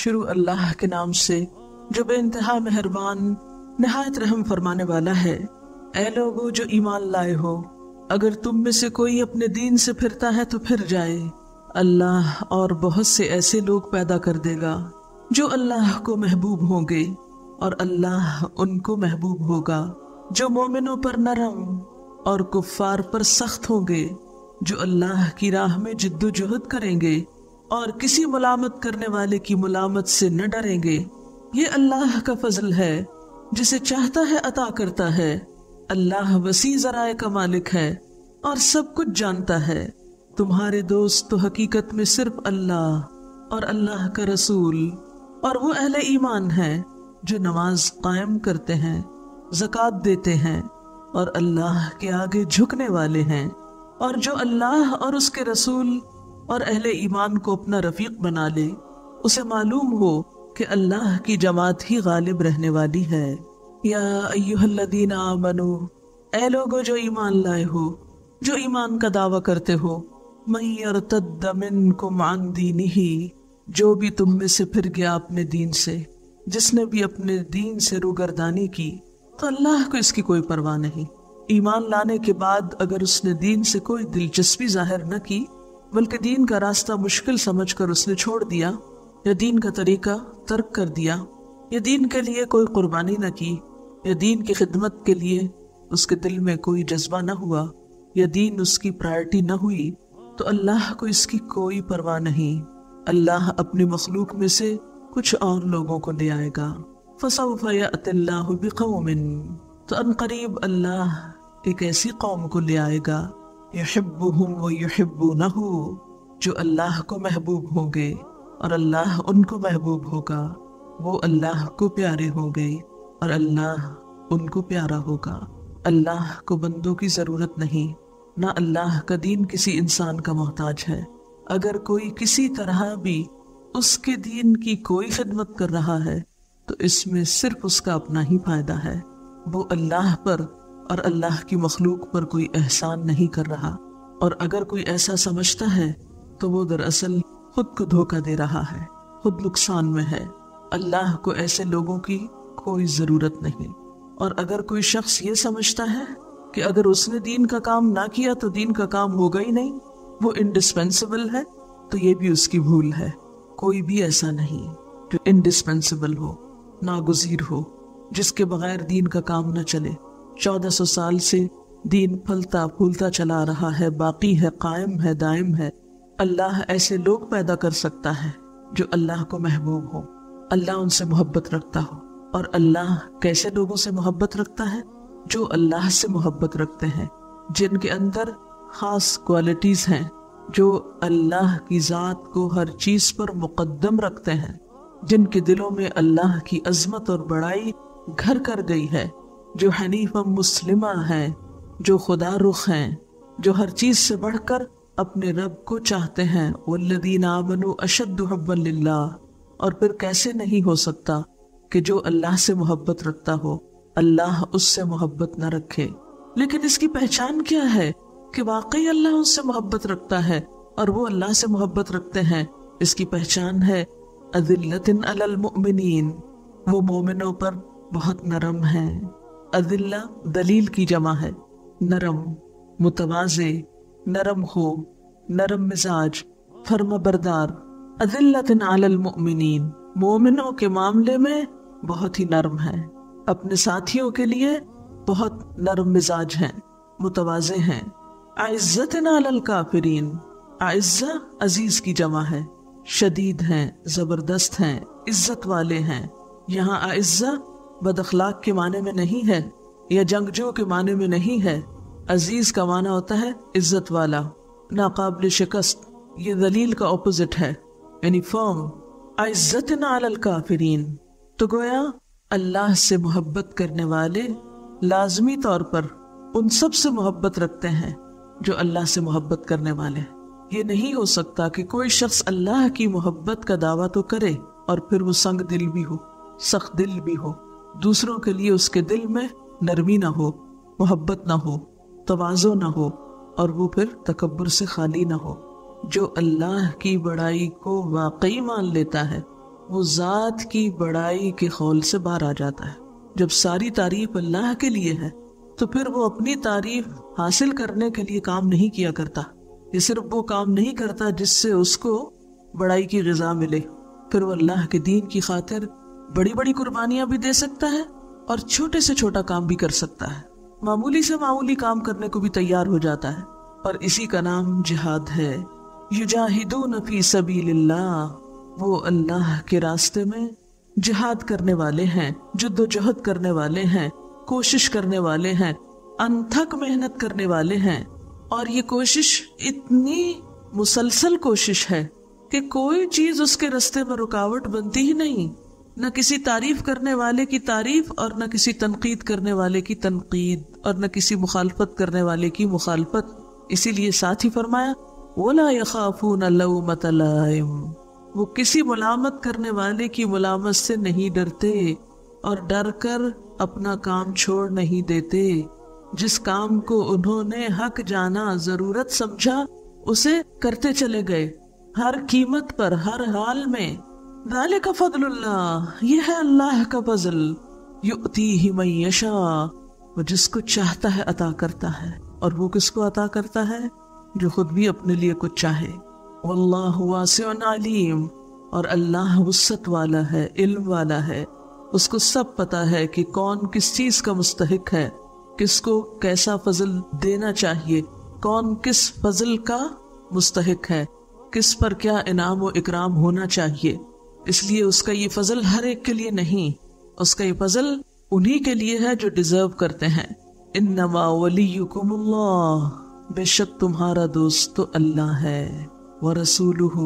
شروع اللہ کے نام سے جو بے انتہا مہربان نہایت رحم فرمانے والا ہے۔ اے لوگو جو ایمان لائے ہو، اگر تم میں سے کوئی اپنے دین سے پھرتا ہے تو پھر جائے، اللہ اور بہت سے ایسے لوگ پیدا کر دے گا جو اللہ کو محبوب ہوں گے اور اللہ ان کو محبوب ہوگا، جو مومنوں پر نرم اور کفار پر سخت ہوں گے، جو اللہ کی راہ میں جد و جہد کریں گے اور کسی ملامت کرنے والے کی ملامت سے نہ ڈریں گے۔ یہ اللہ کا فضل ہے، جسے چاہتا ہے عطا کرتا ہے۔ اللہ وسیع ذرائع کا مالک ہے اور سب کچھ جانتا ہے۔ تمہارے دوست تو حقیقت میں صرف اللہ اور اللہ کا رسول اور وہ اہل ایمان ہیں جو نماز قائم کرتے ہیں، زکوٰۃ دیتے ہیں اور اللہ کے آگے جھکنے والے ہیں، اور جو اللہ اور اس کے رسول اور اہل ایمان کو اپنا رفیق بنا لے، اسے معلوم ہو کہ اللہ کی جماعت ہی غالب رہنے والی ہے۔ یا ایھا الذین آمنو، اے لوگو جو ایمان لائے ہو، جو ایمان کا دعویٰ کرتے ہو، من یرتد منکم عن دینہ، جو بھی تم میں سے پھر گیا اپنے دین سے، جس نے بھی اپنے دین سے روگردانی کی، تو اللہ کو اس کی کوئی پرواہ نہیں۔ ایمان لانے کے بعد اگر اس نے دین سے کوئی دلچسپی ظاہر نہ کی، بلکہ دین کا راستہ مشکل سمجھ کر اس نے چھوڑ دیا، یا دین کا طریقہ ترک کر دیا، یا دین کے لیے کوئی قربانی نہ کی، یا دین کی خدمت کے لیے اس کے دل میں کوئی جذبہ نہ ہوا، یا دین اس کی پرائرٹی نہ ہوئی، تو اللہ کو اس کی کوئی پرواہ نہیں۔ اللہ اپنی مخلوق میں سے کچھ اور لوگوں کو لے آئے گا۔ فَسَوْفَ يَأْتِ اللَّهُ بِقَوْمٍ، تو عنقریب اللہ ایک ایسی قوم کو لے آئے گا، يُحِبُّهُمْ وَيُحِبُّونَهُ، جو اللہ کو محبوب ہوں گے اور اللہ ان کو محبوب ہوگا، وہ اللہ کو پیارے ہوں گے اور اللہ ان کو پیارا ہوگا۔ اللہ کو بندوں کی ضرورت نہیں، نہ اللہ کا دین کسی انسان کا محتاج ہے۔ اگر کوئی کسی طرح بھی اس کے دین کی کوئی خدمت کر رہا ہے تو اس میں صرف اس کا اپنا ہی فائدہ ہے، وہ اللہ پر اور اللہ کی مخلوق پر کوئی احسان نہیں کر رہا، اور اگر کوئی ایسا سمجھتا ہے تو وہ دراصل خود کو دھوکہ دے رہا ہے، خود نقصان میں ہے۔ اللہ کو ایسے لوگوں کی کوئی ضرورت نہیں۔ اور اگر کوئی شخص یہ سمجھتا ہے کہ اگر اس نے دین کا کام نہ کیا تو دین کا کام ہوگا ہی نہیں، وہ انڈسپینسیبل ہے، تو یہ بھی اس کی بھول ہے۔ کوئی بھی ایسا نہیں جو انڈسپینسیبل ہو، ناگزیر ہو، جس کے بغیر دین کا کام نہ چلے۔ 1400 سال سے دین پھلتا پھولتا چلا رہا ہے، باقی ہے، قائم ہے، دائم ہے۔ اللہ ایسے لوگ پیدا کر سکتا ہے جو اللہ کو محبوب ہو، اللہ ان سے محبت رکھتا ہو۔ اور اللہ کیسے لوگوں سے محبت رکھتا ہے؟ جو اللہ سے محبت رکھتے ہیں، جن کے اندر خاص کوالٹیز ہیں، جو اللہ کی ذات کو ہر چیز پر مقدم رکھتے ہیں، جن کے دلوں میں اللہ کی عظمت اور بڑائی گھر کر گئی ہے، جو حنیف مسلمہ ہیں، جو خدا رخ ہیں، جو ہر چیز سے بڑھ کر اپنے رب کو چاہتے ہیں۔ والذین آمنوا اشد حبا للہ، اور پھر کیسے نہیں ہو سکتا کہ جو اللہ سے محبت رکھتا ہو اللہ اس سے محبت نہ رکھے؟ لیکن اس کی پہچان کیا ہے کہ واقعی اللہ اس سے محبت رکھتا ہے اور وہ اللہ سے محبت رکھتے ہیں؟ اس کی پہچان ہے اذلۃ علی المؤمنین، وہ مومنوں پر بہت نرم ہیں۔ اذلہ دلیل کی جمع ہے، نرم، متواضع، نرم ہو، نرم مزاج، فرما بردار۔ اذلۃ علی المؤمنین، مومنوں کے معاملے میں بہت ہی نرم ہیں، اپنے ساتھیوں کے لیے بہت نرم مزاج ہیں، متواضع ہیں۔ اعزۃ علی الکافرین، اعزہ عزیز کی جمع ہے، شدید ہیں، زبردست ہیں، عزت والے ہیں۔ یہاں اعزہ بد اخلاق کے معنی میں نہیں ہے یا جنگجو کے معنی میں نہیں ہے۔ عزیز کا معنی ہوتا ہے عزت والا، ناقابل شکست۔ یہ ذلیل کا اپوزٹ ہے، یعنی فرم۔ اعزۃ علی الکافرین، تو گویا اللہ سے محبت کرنے والے لازمی طور پر ان سب سے محبت رکھتے ہیں جو اللہ سے محبت کرنے والے۔ یہ نہیں ہو سکتا کہ کوئی شخص اللہ کی محبت کا دعویٰ تو کرے اور پھر وہ سنگ دل بھی ہو، سخت دل بھی ہو، دوسروں کے لیے اس کے دل میں نرمی نہ ہو، محبت نہ ہو، تواضع نہ ہو، اور وہ پھر تکبر سے خالی نہ ہو۔ جو اللہ کی بڑائی کو واقعی مان لیتا ہے، وہ ذات کی بڑائی کے خول سے باہر آ جاتا ہے۔ جب ساری تعریف اللہ کے لیے ہے تو پھر وہ اپنی تعریف حاصل کرنے کے لیے کام نہیں کیا کرتا۔ یہ صرف وہ کام نہیں کرتا جس سے اس کو بڑائی کی غذا ملے، پھر وہ اللہ کے دین کی خاطر بڑی بڑی قربانیاں بھی دے سکتا ہے اور چھوٹے سے چھوٹا کام بھی کر سکتا ہے، معمولی سے معمولی کام کرنے کو بھی تیار ہو جاتا ہے، اور اسی کا نام جہاد ہے۔ یجاہدون فی سبیل اللہ، وہ اللہ کے راستے میں جہاد کرنے والے ہیں، جد و جہد کرنے والے ہیں، کوشش کرنے والے ہیں، انتھک محنت کرنے والے ہیں، اور یہ کوشش اتنی مسلسل کوشش ہے کہ کوئی چیز اس کے راستے میں رکاوٹ بنتی ہی نہیں، نہ کسی تعریف کرنے والے کی تعریف اور نہ کسی تنقید کرنے والے کی تنقید اور نہ کسی مخالفت کرنے والے کی مخالفت۔ اسی لیے ساتھ ہی فرمایا وَلَا يَخَافُونَ لَوْمَةَ لَائِمٍ، وہ کسی ملامت کرنے والے کی ملامت سے نہیں ڈرتے اور ڈر کر اپنا کام چھوڑ نہیں دیتے۔ جس کام کو انہوں نے حق جانا، ضرورت سمجھا، اسے کرتے چلے گئے، ہر قیمت پر، ہر حال میں۔ ذالک فضل اللہ، یہ ہے اللہ کا فضل، یؤتیہ من یشاء، وہ جس کو چاہتا ہے عطا کرتا ہے، اور وہ کس کو عطا کرتا ہے؟ جو خود بھی اپنے لیے کچھ چاہے۔ واللہ واسع علیم، اور اللہ وسعت والا ہے، علم والا ہے، اس کو سب پتا ہے کہ کون کس چیز کا مستحق ہے، کس کو کیسا فضل دینا چاہیے، کون کس فضل کا مستحق ہے، کس پر کیا انعام و اکرام ہونا چاہیے۔ اس لیے اس کا یہ فضل ہر ایک کے لیے نہیں، اس کا یہ فضل انہی کے لیے ہے جو ڈیزرو کرتے ہیں۔ انما ولیکم اللہ، بے شک تمہارا دوست تو اللہ ہے، ورسولہ،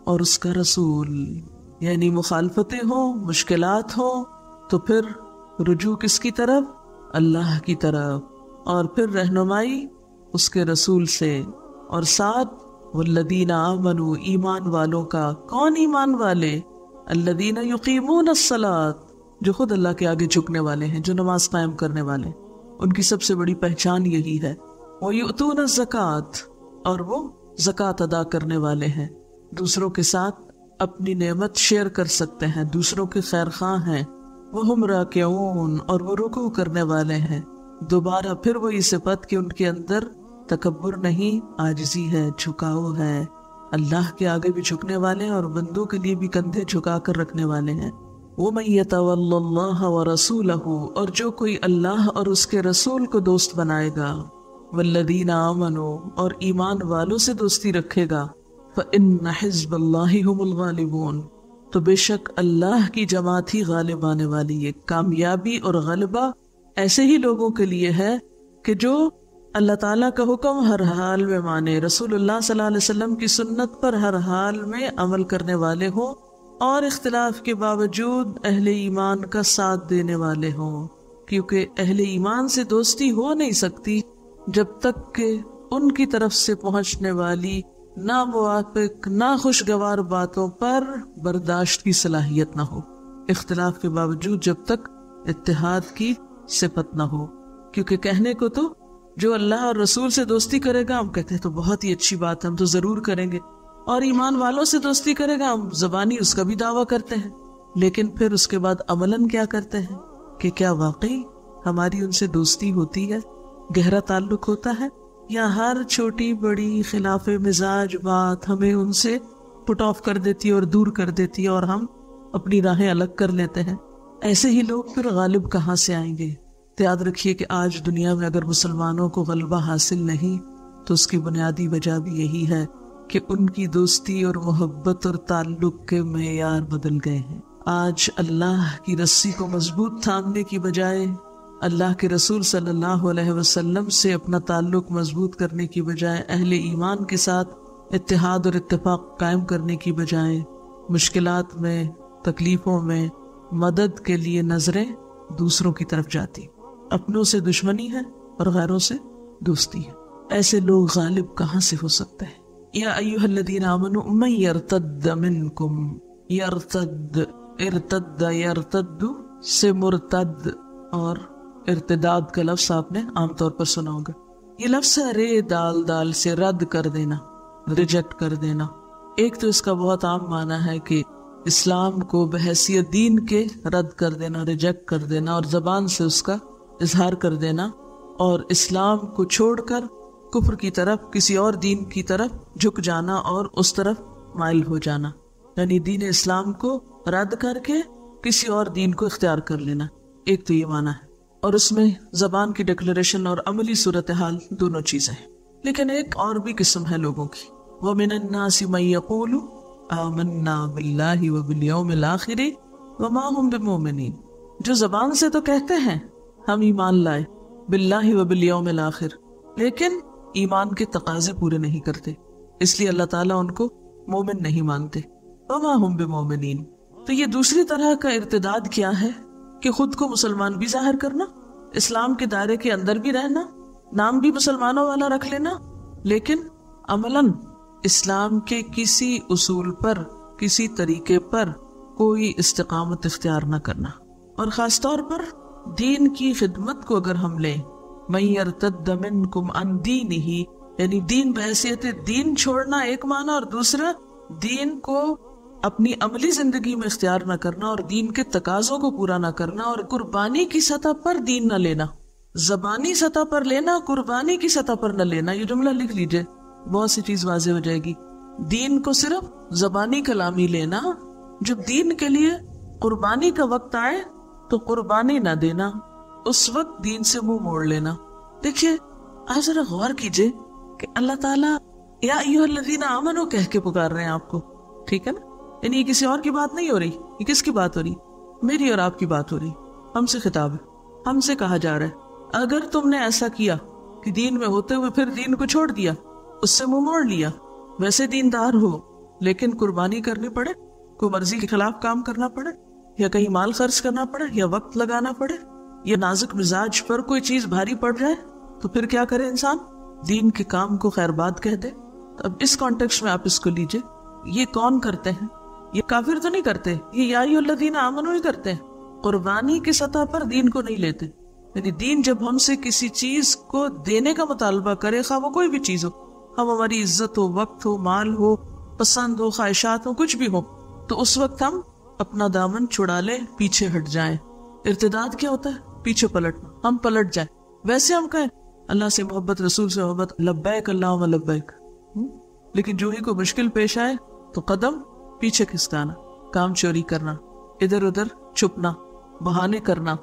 اور اس کا رسول۔ یعنی مخالفتیں ہوں، مشکلات ہوں تو پھر رجوع کس کی طرف؟ اللہ کی طرف، اور پھر رہنمائی اس کے رسول سے، اور ساتھ والذین آمنوا، ایمان والوں کا۔ کون ایمان والے؟ الذین یقیمون الصلاۃ، جو خود اللہ کے آگے جھکنے والے ہیں، جو نماز قائم کرنے والے ہیں، ان کی سب سے بڑی پہچان یہی ہے۔ ویؤتون الزکوٰۃ، اور وہ زکوٰۃ ادا کرنے والے ہیں، دوسروں کے ساتھ اپنی نعمت شیئر کر سکتے ہیں، دوسروں کے خیر خواہ ہیں۔ وہم راکعون، اور وہ رکوع کرنے والے ہیں۔ دوبارہ پھر وہی صفت کہ ان کے اندر تکبر نہیں، عاجزی ہے، جھکاؤ ہے، اللہ کے آگے بھی جھکنے والے ہیں اور بندوں کے لیے بھی کندھے جھکا کر رکھنے والے ہیں۔ وَمَن يَتَوَلَّ اللَّهَ وَرَسُولَهُ، اور جو کوئی اللہ اور اس کے رسول کو دوست بنائے گا، وَالَّذِينَ آمَنُوا، اور ایمان والوں سے دوستی رکھے گا، فَإِنَّ حِزْبَ اللَّهِ هُمُ الْغَالِبُونَ، تو بے شک اللہ کی جماعت ہی غالب آنے والی ہے۔ کامیابی اور غلبہ ایسے ہی لوگوں کے لیے ہے کہ جو اللہ تعالیٰ کا حکم ہر حال میں مانے، رسول اللہ صلی اللہ علیہ وسلم کی سنت پر ہر حال میں عمل کرنے والے ہوں، اور اختلاف کے باوجود اہل ایمان کا ساتھ دینے والے ہوں، کیونکہ اہل ایمان سے دوستی ہو نہیں سکتی جب تک کہ ان کی طرف سے پہنچنے والی ناموافق، ناخوشگوار باتوں پر برداشت کی صلاحیت نہ ہو، اختلاف کے باوجود جب تک اتحاد کی صفت نہ ہو۔ کیونکہ کہنے کو تو جو اللہ اور رسول سے دوستی کرے گا ہم کہتے ہیں تو بہت ہی اچھی بات ہے، ہم تو ضرور کریں گے، اور ایمان والوں سے دوستی کرے گا ہم زبانی اس کا بھی دعویٰ کرتے ہیں، لیکن پھر اس کے بعد عملاً کیا کرتے ہیں کہ کیا واقعی ہماری ان سے دوستی ہوتی ہے، گہرا تعلق ہوتا ہے، یا ہر چھوٹی بڑی خلاف مزاج بات ہمیں ان سے پٹ آف کر دیتی ہے اور دور کر دیتی ہے اور ہم اپنی راہیں الگ کر لیتے ہیں۔ ایسے ہی لوگ پھر غالب کہاں سے آئیں گے؟ تو یاد رکھیے کہ آج دنیا میں اگر مسلمانوں کو غلبہ حاصل نہیں تو اس کی بنیادی وجہ بھی یہی ہے کہ ان کی دوستی اور محبت اور تعلق کے معیار بدل گئے ہیں۔ آج اللہ کی رسی کو مضبوط تھامنے کی بجائے، اللہ کے رسول صلی اللہ علیہ وسلم سے اپنا تعلق مضبوط کرنے کی بجائے، اہل ایمان کے ساتھ اتحاد اور اتفاق قائم کرنے کی بجائے، مشکلات میں، تکلیفوں میں مدد کے لیے نظریں دوسروں کی طرف جاتی، اپنوں سے دشمنی ہے اور غیروں سے دوستی ہے۔ ایسے لوگ غالب کہاں سے ہو سکتے ہیں؟ یا ایھا الذین آمنوا من یرتد منکم، یرتد، ارتد، یرتد سے مرتد اور ارتداد کا لفظ آپ نے عام طور پر سنا ہوگا۔ یہ لفظ ہے رے دال دال سے رد کر دینا، ریجیکٹ کر دینا۔ ایک تو اس کا بہت عام معنی ہے کہ اسلام کو بحیثیت دین کے رد کر دینا، ریجیکٹ کر دینا اور زبان سے اس کا اظہار کر دینا، اور اسلام کو چھوڑ کر کفر کی طرف، کسی اور دین کی طرف جھک جانا اور اس طرف مائل ہو جانا، یعنی دین اسلام کو رد کر کے کسی اور دین کو اختیار کر لینا. ایک تو یہ معنی ہے، اور اس میں زبان کی ڈکلیریشن اور عملی صورتحال دونوں چیزیں ہیں. لیکن ایک اور بھی قسم ہے لوگوں کی، وَمِنَ النَّاسِ مَن يَقُولُ آمَنَّا بِاللَّهِ وَبِالْيَوْمِ الْآخِرِ وَمَا هُمْ بِمُؤْمِنِينَ، جو زبان سے تو کہتے ہیں ہم ایمان لائے باللہ وبالیوم الآخر، لیکن ایمان کے تقاضے پورے نہیں کرتے، اس لیے اللہ تعالیٰ ان کو مومن نہیں مانتے. وَمَا هُمْ بِمُؤْمِنِينَ. تو یہ دوسری طرح کا ارتداد کیا ہے کہ خود کو مسلمان بھی ظاہر کرنا، اسلام کے دائرے کے اندر بھی رہنا، نام بھی مسلمانوں والا رکھ لینا، لیکن عملاً اسلام کے کسی اصول پر، کسی طریقے پر کوئی استقامت اختیار نہ کرنا. اور خاص طور پر دین کی خدمت کو اگر ہم لیں، مَن يَرْتَدَّ مِنْكُمْ عَنْ دِينِهِ، یعنی دین بحیثیت دین چھوڑنا ایک معنی، اور دوسرا دین کو اپنی عملی زندگی میں اختیار نہ کرنا اور دین کے تقاضوں کو پورا نہ کرنا، اور قربانی کی سطح پر دین نہ لینا، زبانی سطح پر لینا، قربانی کی سطح پر نہ لینا. یہ جملہ لکھ لیجئے، بہت سی چیز واضح ہو جائے گی. دین کو صرف زبانی کلامی لینا، جب دین کے لیے قربانی کا وقت آئے تو قربانی نہ دینا، اس وقت دین سے منہ موڑ لینا. دیکھیے آپ ذرا غور کیجئے کہ اللہ تعالیٰ یا ایھا الذین آمنوا کہہ کے پکار رہے ہیں آپ کو، ٹھیک ہے نا؟ یعنی یہ کسی اور کی بات نہیں ہو رہی، یہ کس کی بات ہو رہی؟ میری اور آپ کی بات ہو رہی. ہم سے خطاب ہے، ہم سے کہا جا رہا ہے اگر تم نے ایسا کیا کہ دین میں ہوتے ہوئے پھر دین کو چھوڑ دیا، اس سے منہ موڑ لیا، ویسے دیندار ہو لیکن قربانی کرنی پڑے، کوئی مرضی کے خلاف کام کرنا پڑے، یا کہیں مال خرچ کرنا پڑے، یا وقت لگانا پڑے، یا نازک مزاج پر کوئی چیز بھاری پڑ جائے، تو پھر کیا کرے انسان؟ دین کے کام کو خیر بات کہہ دے. اب اس کانٹیکسٹ میں آپ اس کو لیجئے، یہ کون کرتے ہیں؟ یہ کافر تو نہیں کرتے، یہ یا ایھا الذین آمنوا ہی کرتے ہیں. قربانی کی سطح پر دین کو نہیں لیتے. یعنی دین جب ہم سے کسی چیز کو دینے کا مطالبہ کرے، خواہ وہ کوئی بھی چیز ہو، ہم ہماری عزت ہو، وقت ہو، مال ہو، پسند ہو، خواہشات ہو، کچھ بھی ہو، تو اس وقت ہم اپنا دامن چھڑا لیں، پیچھے ہٹ جائیں. ارتداد کیا ہوتا ہے؟ پیچھے پلٹنا، ہم پلٹ جائیں. ویسے ہم کہیں اللہ سے محبت، رسول سے محبت، لبیک اللہم لبیک، لیکن جو ہی کوئی مشکل پیش آئے تو قدم پیچھے کھسکانا، کام چوری کرنا، ادھر ادھر چھپنا، بہانے کرنا.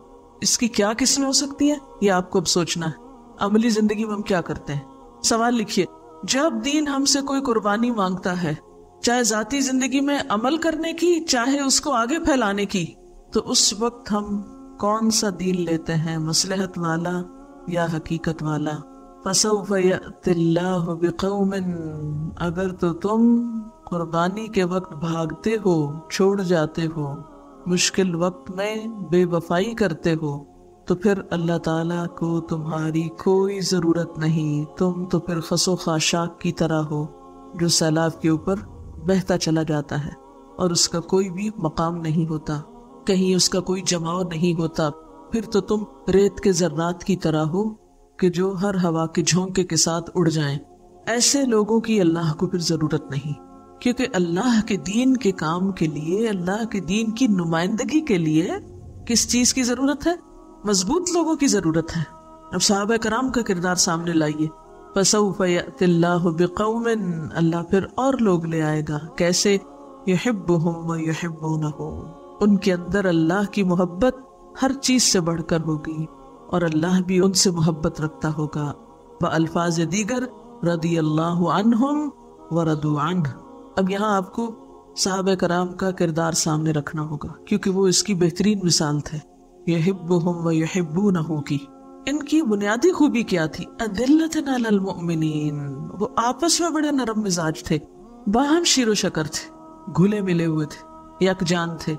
اس کی کیا قسمیں ہو سکتی ہیں یہ آپ کو اب سوچنا ہے. عملی زندگی میں ہم کیا کرتے ہیں؟ سوال لکھیے، جب دین ہم سے کوئی قربانی مانگتا ہے، چاہے ذاتی زندگی میں عمل کرنے کی، چاہے اس کو آگے پھیلانے کی، تو اس وقت ہم کون سا دین لیتے ہیں؟ مصلحت والا یا حقیقت والا؟ فَسَوْفَ يَأْتِ اللَّهُ بِقَوْمٍ، اگر تو تم قربانی کے وقت بھاگتے ہو، چھوڑ جاتے ہو، مشکل وقت میں بے وفائی کرتے ہو، تو پھر اللہ تعالیٰ کو تمہاری کوئی ضرورت نہیں. تم تو پھر خس و خاشاک کی طرح ہو جو سیلاب کے اوپر بہتا چلا جاتا ہے اور اس کا کوئی بھی مقام نہیں ہوتا، کہیں اس کا کوئی جماؤ نہیں ہوتا. پھر تو تم ریت کے ذرات کی طرح ہو کہ جو ہر ہوا کے جھونکے کے ساتھ اڑ جائیں. ایسے لوگوں کی اللہ کو پھر ضرورت نہیں، کیونکہ اللہ کے دین کے کام کے لیے، اللہ کے دین کی نمائندگی کے لیے کس چیز کی ضرورت ہے؟ مضبوط لوگوں کی ضرورت ہے. اب صحابہ کرام کا کردار سامنے لائیے. فَسَوْفَ يَأْتِ اللَّهُ بِقَوْمٍ، اللہ پھر اور لوگ لے آئے گا. کیسے؟ يُحِبُّهُمْ وَيُحِبُّونَهُ، ان کے اندر اللہ کی محبت ہر چیز سے بڑھ کر ہوگی اور اللہ بھی ان سے محبت رکھتا ہوگا. بألفاظ دیگر رضی اللہ عنہم ورضوا عنہ. اب یہاں آپ کو صحابہ کرام کا کردار سامنے رکھنا ہوگا کیونکہ وہ اس کی بہترین مثال تھے. یحبہم ویحبونہ کی ان کی بنیادی خوبی کیا تھی؟ اذلۃ علی المؤمنین، وہ آپس میں بڑے نرم مزاج تھے، باہم شیر و شکر تھے، گھلے ملے ہوئے تھے، یکجان تھے،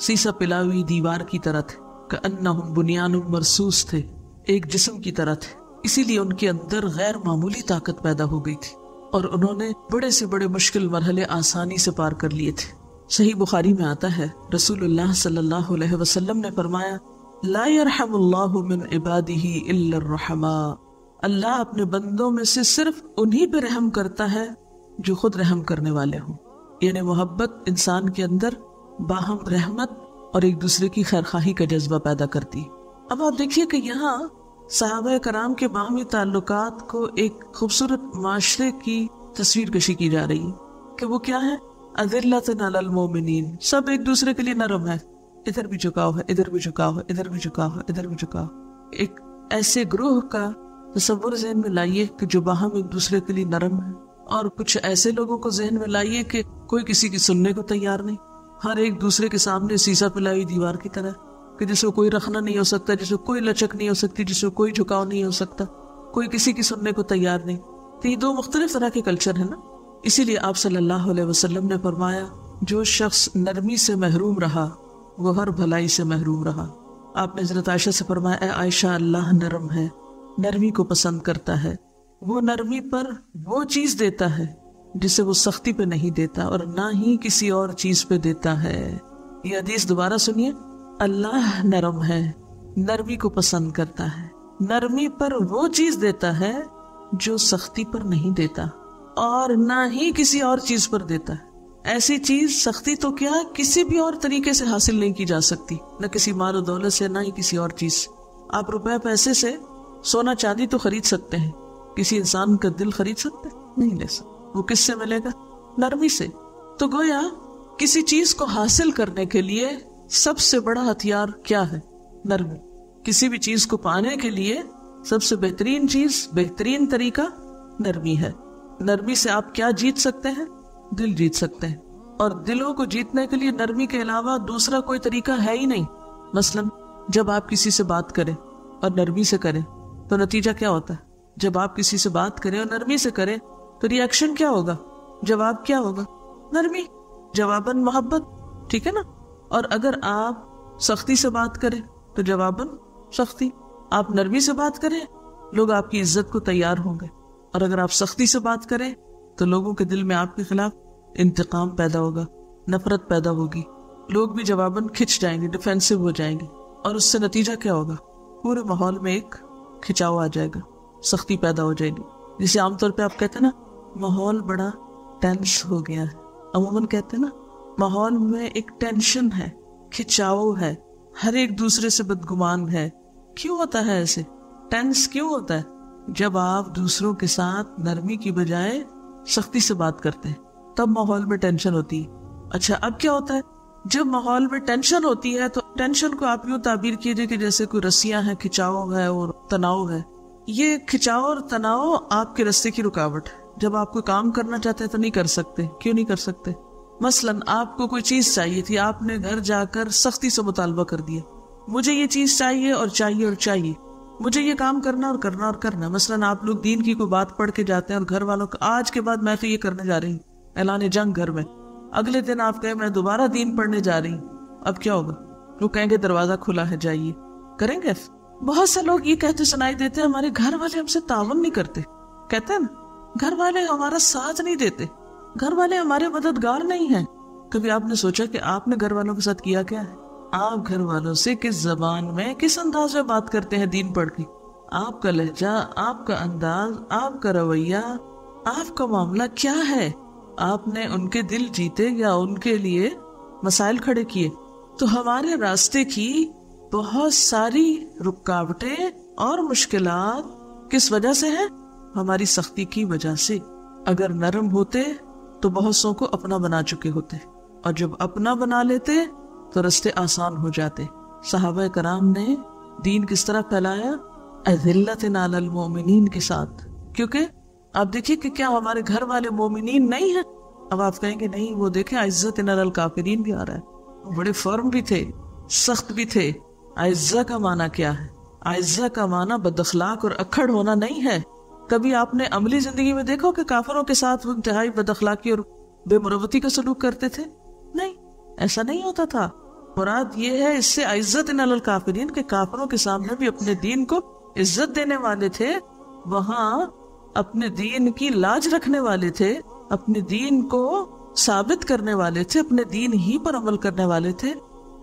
سیسا پلاوی دیوار کی طرح تھے، کأنہم بنیان مرصوص تھے، ایک جسم کی طرح تھے. اسی لیے ان کے اندر غیر معمولی طاقت پیدا ہو گئی تھی اور انہوں نے بڑے سے بڑے مشکل مرحلے آسانی سے پار کر لیے تھے. صحیح بخاری میں آتا ہے رسول اللہ صلی اللہ علیہ وسلم نے فرمایا لا يرحم اللہ من عبادہ الا الرحماء، اللہ اپنے بندوں میں سے صرف انہی پہ رحم کرتا ہے جو خود رحم کرنے والے ہوں. یعنی محبت انسان کے اندر باہم رحمت اور ایک دوسرے کی خیرخواہی کا جذبہ پیدا کرتی. اب آپ دیکھیے کہ یہاں صحابہ کرام کے باہمی تعلقات کو ایک خوبصورت معاشرے کی تصویر کشی کی جا رہی ہے کہ وہ کیا ہے؟ اذلۃ علی المؤمنین، سب ایک دوسرے کے لیے نرم ہے، ادھر بھی جھکاؤ ہے، ادھر بھی جھکاؤ ہے، ادھر بھی جھکاؤ ہے، ادھر بھی جھکاؤ. ایک ایسے گروہ کا تصور ذہن میں لائیے کہ جو باہم ایک دوسرے کے لیے نرم ہے، اور کچھ ایسے لوگوں کو ذہن میں لائیے کہ کوئی کسی کی سننے کو تیار نہیں، ہر ایک دوسرے کے سامنے سیسا پلائی دیوار کی طرح کہ جس کو کوئی رخنا نہیں ہو سکتا، جس کو کوئی لچک نہیں ہو سکتی، جس کو کوئی جھکاؤ نہیں ہو سکتا، کوئی کسی کی سننے کو تیار نہیں. تو یہ دو مختلف طرح کے کلچر ہیں نا. اسی لیے آپ صلی اللہ علیہ وسلم نے فرمایا جو شخص نرمی سے محروم رہا وہ ہر بھلائی سے محروم رہا. آپ نے حضرت عائشہ سے فرمایا اے عائشہ اللہ نرم ہے، نرمی کو پسند کرتا ہے، وہ نرمی پر وہ چیز دیتا ہے جسے وہ سختی پہ نہیں دیتا اور نہ ہی کسی اور چیز پہ دیتا ہے. یہ حدیث دوبارہ سنیے، اللہ نرم ہے، نرمی کو پسند کرتا ہے، نرمی پر وہ چیز دیتا ہے جو سختی پر نہیں دیتا اور نہ ہی کسی اور چیز پر دیتا ہے. ایسی چیز سختی تو کیا کسی بھی اور طریقے سے حاصل نہیں کی جا سکتی، نہ کسی مال و دولت سے، نہ ہی کسی اور چیز سے. آپ روپے پیسے سے سونا چاندی تو خرید سکتے ہیں، کسی انسان کا دل خرید سکتے نہیں لے سکتے. وہ کس سے ملے گا؟ نرمی سے. تو گویا کسی چیز کو حاصل کرنے کے لیے سب سے بڑا ہتھیار کیا ہے؟ نرمی. کسی بھی چیز کو پانے کے لیے سب سے بہترین چیز، بہترین طریقہ نرمی ہے. نرمی سے آپ کیا جیت سکتے ہیں؟ دل جیت سکتے ہیں. اور دلوں کو جیتنے کے لیے نرمی کے علاوہ دوسرا کوئی طریقہ ہے ہی نہیں. مثلا جب آپ کسی سے بات کریں اور نرمی سے کریں تو نتیجہ کیا ہوتا ہے؟ جب آپ کسی سے بات کریں اور نرمی سے کریں تو ری ایکشن کیا ہوگا؟ جواب کیا ہوگا؟ نرمی، جواباً محبت. ٹھیک ہے نا؟ اور اگر آپ سختی سے بات کریں تو جواباً سختی. آپ نرمی سے بات کریں لوگ آپ کی عزت کو تیار ہوں گے، اور اگر آپ سختی سے بات کریں تو لوگوں کے دل میں آپ کے خلاف انتقام پیدا ہوگا، نفرت پیدا ہوگی، لوگ بھی جواباً کھچ جائیں گے، ڈیفینسو ہو جائیں گے. اور اس سے نتیجہ کیا ہوگا؟ پورے ماحول میں ایک کھچاؤ آ جائے گا، سختی پیدا ہو جائے گی. جسے عام طور پہ آپ کہتے ہیں نا ماحول بڑا ٹینس ہو گیا ہے، عموماً کہتے ہیں نا ماحول میں ایک ٹینشن ہے، کھچاؤ ہے، ہر ایک دوسرے سے بدگمان ہے. کیوں ہوتا ہے ایسے؟ ٹینس کیوں ہوتا ہے؟ جب آپ دوسروں کے ساتھ نرمی کی بجائے سختی سے بات کرتے ہیں تب ماحول میں ٹینشن ہوتی ہے. اچھا اب کیا ہوتا ہے؟ جب ماحول میں ٹینشن ہوتی ہے تو ٹینشن کو آپ یوں تعبیر کیجئے کہ جیسے کوئی رسیاں ہیں، کھچاؤ ہے اور تناؤ ہے. یہ کھچاؤ اور تناؤ آپ کے راستے کی رکاوٹ ہے. جب آپ کوئی کام کرنا چاہتے ہیں تو نہیں کر سکتے. کیوں نہیں کر سکتے؟ مثلاً آپ کو کوئی چیز چاہیے تھی، آپ نے گھر جا کر سختی سے مطالبہ کر دیا، مجھے یہ چیز چاہیے اور چاہیے اور چاہیے، مجھے یہ کام کرنا اور کرنا اور کرنا. مثلاً آپ لوگ دین کی کوئی بات پڑھ کے جاتے ہیں اور گھر والوں کو آج کے بعد میں تو یہ کرنے جا رہی ہوں، اعلان جنگ گھر میں. اگلے دن آپ کہیں میں دوبارہ دین پڑھنے جا رہی ہوں. اب کیا ہوگا؟ وہ کہیں گے دروازہ کھلا ہے جائیے. کریں گے؟ بہت سے لوگ یہ کہتے سنائی دیتے ہیں ہمارے گھر والے ہم سے تعاون نہیں کرتے. کہتے ہیں نا گھر والے ہمارا ساتھ نہیں دیتے، گھر والے ہمارے مددگار نہیں ہیں. کبھی آپ نے سوچا کہ آپ نے گھر والوں کے ساتھ کیا کیا ہے؟ آپ گھر والوں سے کس زبان میں، کس انداز میں بات کرتے ہیں دین پڑھ کے؟ آپ کا لہجہ، آپ کا انداز، آپ کا رویہ، آپ کا معاملہ کیا ہے؟ آپ نے ان کے دل جیتے یا ان کے لیے مسائل کھڑے کیے؟ تو ہمارے راستے کی بہت ساری رکاوٹیں اور مشکلات کس وجہ سے ہیں؟ ہماری سختی کی وجہ سے. اگر نرم ہوتے تو بہت سو کو اپنا بنا چکے ہوتے، اور جب اپنا بنا لیتے تو راستے آسان ہو جاتے. صحابہ کرام نے دین کس طرح پھیلایا؟ اذلۃ علی المؤمنین کے ساتھ. کیونکہ آپ دیکھیے کہ کیا ہمارے گھر والے مومنین نہیں ہیں؟ اب آپ کہیں گے نہیں، وہ دیکھیں عزت علی الکافرین بھی آ رہا ہے. وہ بڑے فرم بھی تھے، سخت بھی تھے. عزہ کا معنی کیا ہے؟ عزہ کا معنی بد اخلاق اور اکھڑ ہونا نہیں ہے. کبھی آپ نے عملی زندگی میں دیکھو کہ کافروں کے ساتھ وہ انتہائی بد اخلاقی اور بے مروتی کا سلوک کرتے تھے؟ نہیں، ایسا نہیں ہوتا تھا. مراد یہ ہے اس سے عزت علی الکافرین کے کافروں کے سامنے بھی اپنے دین کو عزت دینے والے تھے، وہاں اپنے دین کی لاج رکھنے والے تھے، اپنے دین کو ثابت کرنے والے تھے، اپنے دین ہی پر عمل کرنے والے تھے.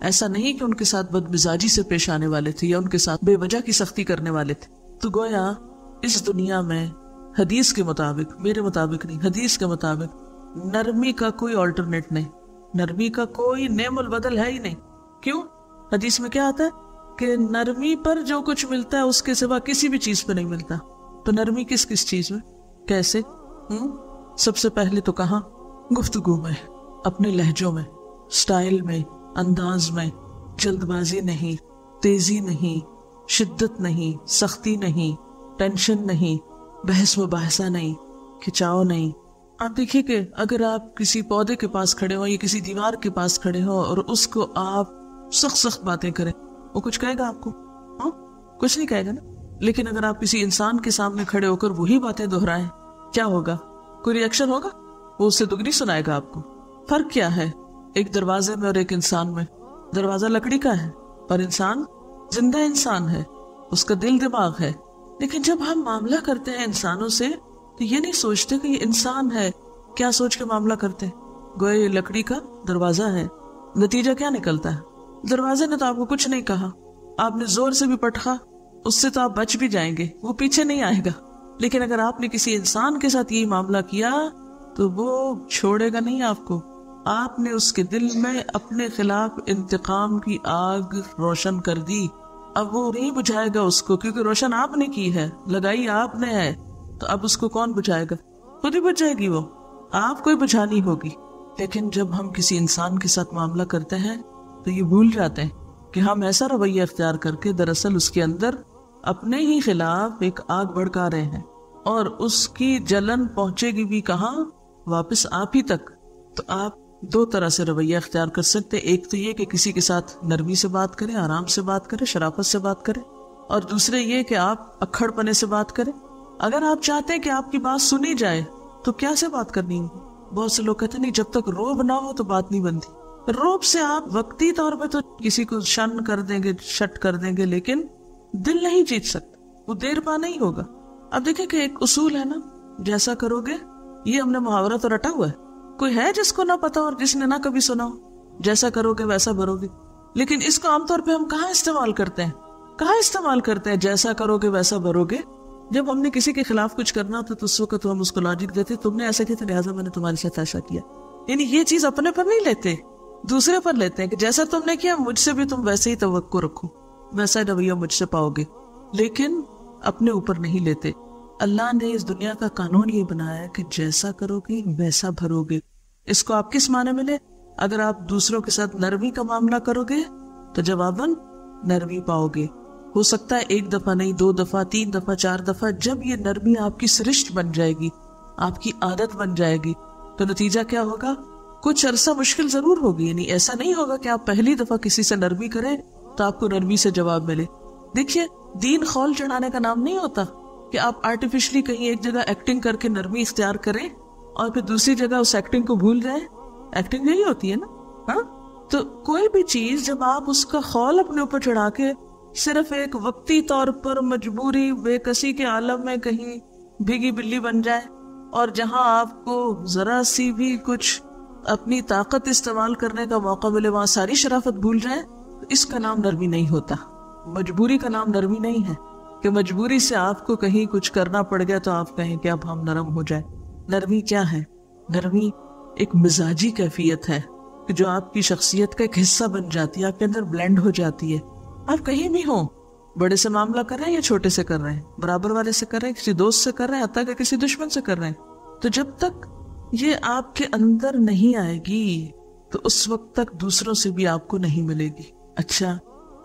ایسا نہیں کہ ان کے ساتھ بد مزاجی سے پیش آنے والے تھے یا ان کے ساتھ بے وجہ کی سختی کرنے والے تھے. تو گویا اس دنیا میں حدیث کے مطابق، میرے مطابق نہیں، حدیث کے مطابق نرمی کا کوئی آلٹرنیٹ نہیں. نرمی کا کوئی نعم البدل ہے ہی نہیں. کیوں؟ حدیث میں کیا آتا ہے کہ نرمی پر جو کچھ ملتا ہے اس کے سوا کسی بھی چیز پہ نہیں ملتا. تو نرمی کس کس چیز میں، کیسے؟ سب سے پہلے تو کہاں؟ گفتگو میں، اپنے لہجوں میں، سٹائل میں، انداز میں. جلد بازی نہیں، تیزی نہیں، شدت نہیں، سختی نہیں، ٹینشن نہیں، بحث مباحثہ نہیں، کھچاؤ نہیں. آپ دیکھیے کہ اگر آپ کسی پودے کے پاس کھڑے ہو یا کسی دیوار کے پاس کھڑے ہو اور اس کو آپ سخت باتیں کریں، وہ کچھ کہے گا آپ کو؟ کچھ نہیں کہے گا نا. لیکن اگر آپ کسی انسان کے سامنے کھڑے ہو کر وہی باتیں دہرائیں، کیا ہوگا؟ کوئی ری ایکشن ہوگا؟ وہ اس سے دگنی سنائے گا آپ کو. فرق کیا ہے ایک دروازے میں اور ایک انسان میں؟ دروازہ لکڑی کا ہے پر انسان زندہ انسان ہے، اس کا دل دماغ ہے. لیکن جب ہم معاملہ کرتے ہیں انسانوں سے تو یہ نہیں سوچتے کہ یہ انسان ہے. کیا سوچ کے معاملہ کرتے ہیں؟ گویا یہ لکڑی کا دروازہ ہے. نتیجہ کیا نکلتا ہے؟ دروازے نے تو آپ کو کچھ نہیں کہا، آپ نے زور سے بھی پٹخا، اس سے تو آپ بچ بھی جائیں گے، وہ پیچھے نہیں آئے گا. لیکن اگر آپ نے کسی انسان کے ساتھ یہی معاملہ کیا تو وہ چھوڑے گا نہیں آپ کو. آپ نے اس کے دل میں اپنے خلاف انتقام کی آگ روشن کر دی. اب وہ نہیں بجھائے گا اس کو، کیونکہ روشن آپ نے کی ہے، لگائی آپ نے ہے. تو اب اس کو کون بجھائے گا؟ خود ہی بجھ جائے گی وہ، آپ کو ہی بجھانی ہوگی. لیکن جب ہم کسی انسان کے ساتھ معاملہ کرتے ہیں تو یہ بھول جاتے ہیں کہ ہم ایسا رویہ اختیار کر کے دراصل اس کے اندر اپنے ہی خلاف ایک آگ بھڑکا رہے ہیں، اور اس کی جلن پہنچے گی بھی کہاں؟ واپس آپ ہی تک. تو آپ دو طرح سے رویہ اختیار کر سکتے. ایک تو یہ کہ کسی کے ساتھ نرمی سے بات کریں، آرام سے بات کریں، شرافت سے بات کریں. اور دوسرے یہ کہ آپ اکھڑ پنے سے بات کریں. اگر آپ چاہتے ہیں کہ آپ کی بات سنی جائے تو کیا سے بات کرنی ہے؟ بہت سے لوگ کہتے ہیں نہیں، جب تک روب نہ ہو تو بات نہیں بنتی. روب سے آپ وقتی طور پہ تو کسی کو شن کر دیں گے، شٹ کر دیں گے، لیکن دل نہیں جیت سکتے، وہ دیر پا نہیں ہوگا. اب دیکھیں کہ ایک اصول ہے نا، جیسا کرو گے، یہ ہم نے محاورہ تو رٹا ہوا ہے. کوئی ہے جس کو نہ پتا اور جس نے نہ کبھی سنا ہو؟ جیسا کرو گے ویسا بھرو گے. لیکن اس کو عام طور پہ ہم کہاں استعمال کرتے ہیں؟ جیسا کرو گے ویسا بھرو گے. جب ہم نے کسی کے خلاف کچھ کرنا ہوتا تو اس وقت ہم اس کو لاجک دیتے، تم نے ایسا کیا تھا لہٰذا میں نے تمہارے ساتھ ایسا کیا. یعنی یہ چیز اپنے پر نہیں لیتے، دوسرے پر لیتے ہیں کہ جیسا تم نے کیا مجھ سے بھی تم ویسے ہی توقع رکھو، ویسا رویہ مجھ سے پاؤ گے. لیکن اپنے اوپر نہیں لیتے. اللہ نے اس دنیا کا قانون یہ بنایا ہے کہ جیسا کرو گے ویسا بھرو گے. اس کو آپ کس معنی میں لیں؟ اگر آپ دوسروں کے ساتھ نرمی کا معاملہ کرو گے تو جواباً نرمی پاؤ گے. ہو سکتا ہے ایک دفعہ نہیں، 2 دفعہ، 3 دفعہ، 4 دفعہ. جب یہ نرمی آپ کی سرشت بن جائے گی، آپ کی عادت بن جائے گی، تو نتیجہ کیا ہوگا؟ کچھ عرصہ مشکل ضرور ہوگی. یعنی ایسا نہیں ہوگا کہ آپ پہلی دفعہ کسی سے نرمی کریں تو آپ کو نرمی سے جواب ملے. دیکھیے، دین خول چڑھانے کا نام نہیں ہوتا کہ آپ آرٹیفیشلی کہیں ایک جگہ ایکٹنگ کر کے نرمی اختیار کریں اور پھر دوسری جگہ اس ایکٹنگ کو بھول جائیں. ایکٹنگ یہی ہوتی ہے نا. ہاں، تو کوئی بھی چیز جب آپ اس کا خول اپنے اوپر چڑھا کے صرف ایک وقتی طور پر مجبوری بے کسی کے عالم میں کہیں بھیگی بلی بن جائے، اور جہاں آپ کو ذرا سی بھی کچھ اپنی طاقت استعمال کرنے کا موقع ملے وہاں ساری شرافت بھول جائے، تو اس کا نام نرمی نہیں ہوتا. مجبوری کا نام نرمی نہیں ہے کہ مجبوری سے آپ کو کہیں کچھ کرنا پڑ گیا تو آپ کہیں کہ اب ہم نرم ہو جائیں. نرمی کیا ہے؟ نرمی ایک مزاجی کیفیت ہے کہ جو آپ کی شخصیت کا ایک حصہ بن جاتی ہے، آپ کے اندر بلینڈ ہو جاتی ہے. آپ کہیں بھی ہوں، بڑے سے معاملہ کر رہے ہیں یا چھوٹے سے کر رہے ہیں، برابر والے سے کر رہے ہیں، کسی دوست سے کر رہے ہیں، حتیٰ کہ کسی دشمن سے کر رہے ہیں، تو جب تک یہ آپ کے اندر نہیں آئے گی تو اس وقت تک دوسروں سے بھی آپ کو نہیں ملے گی. اچھا،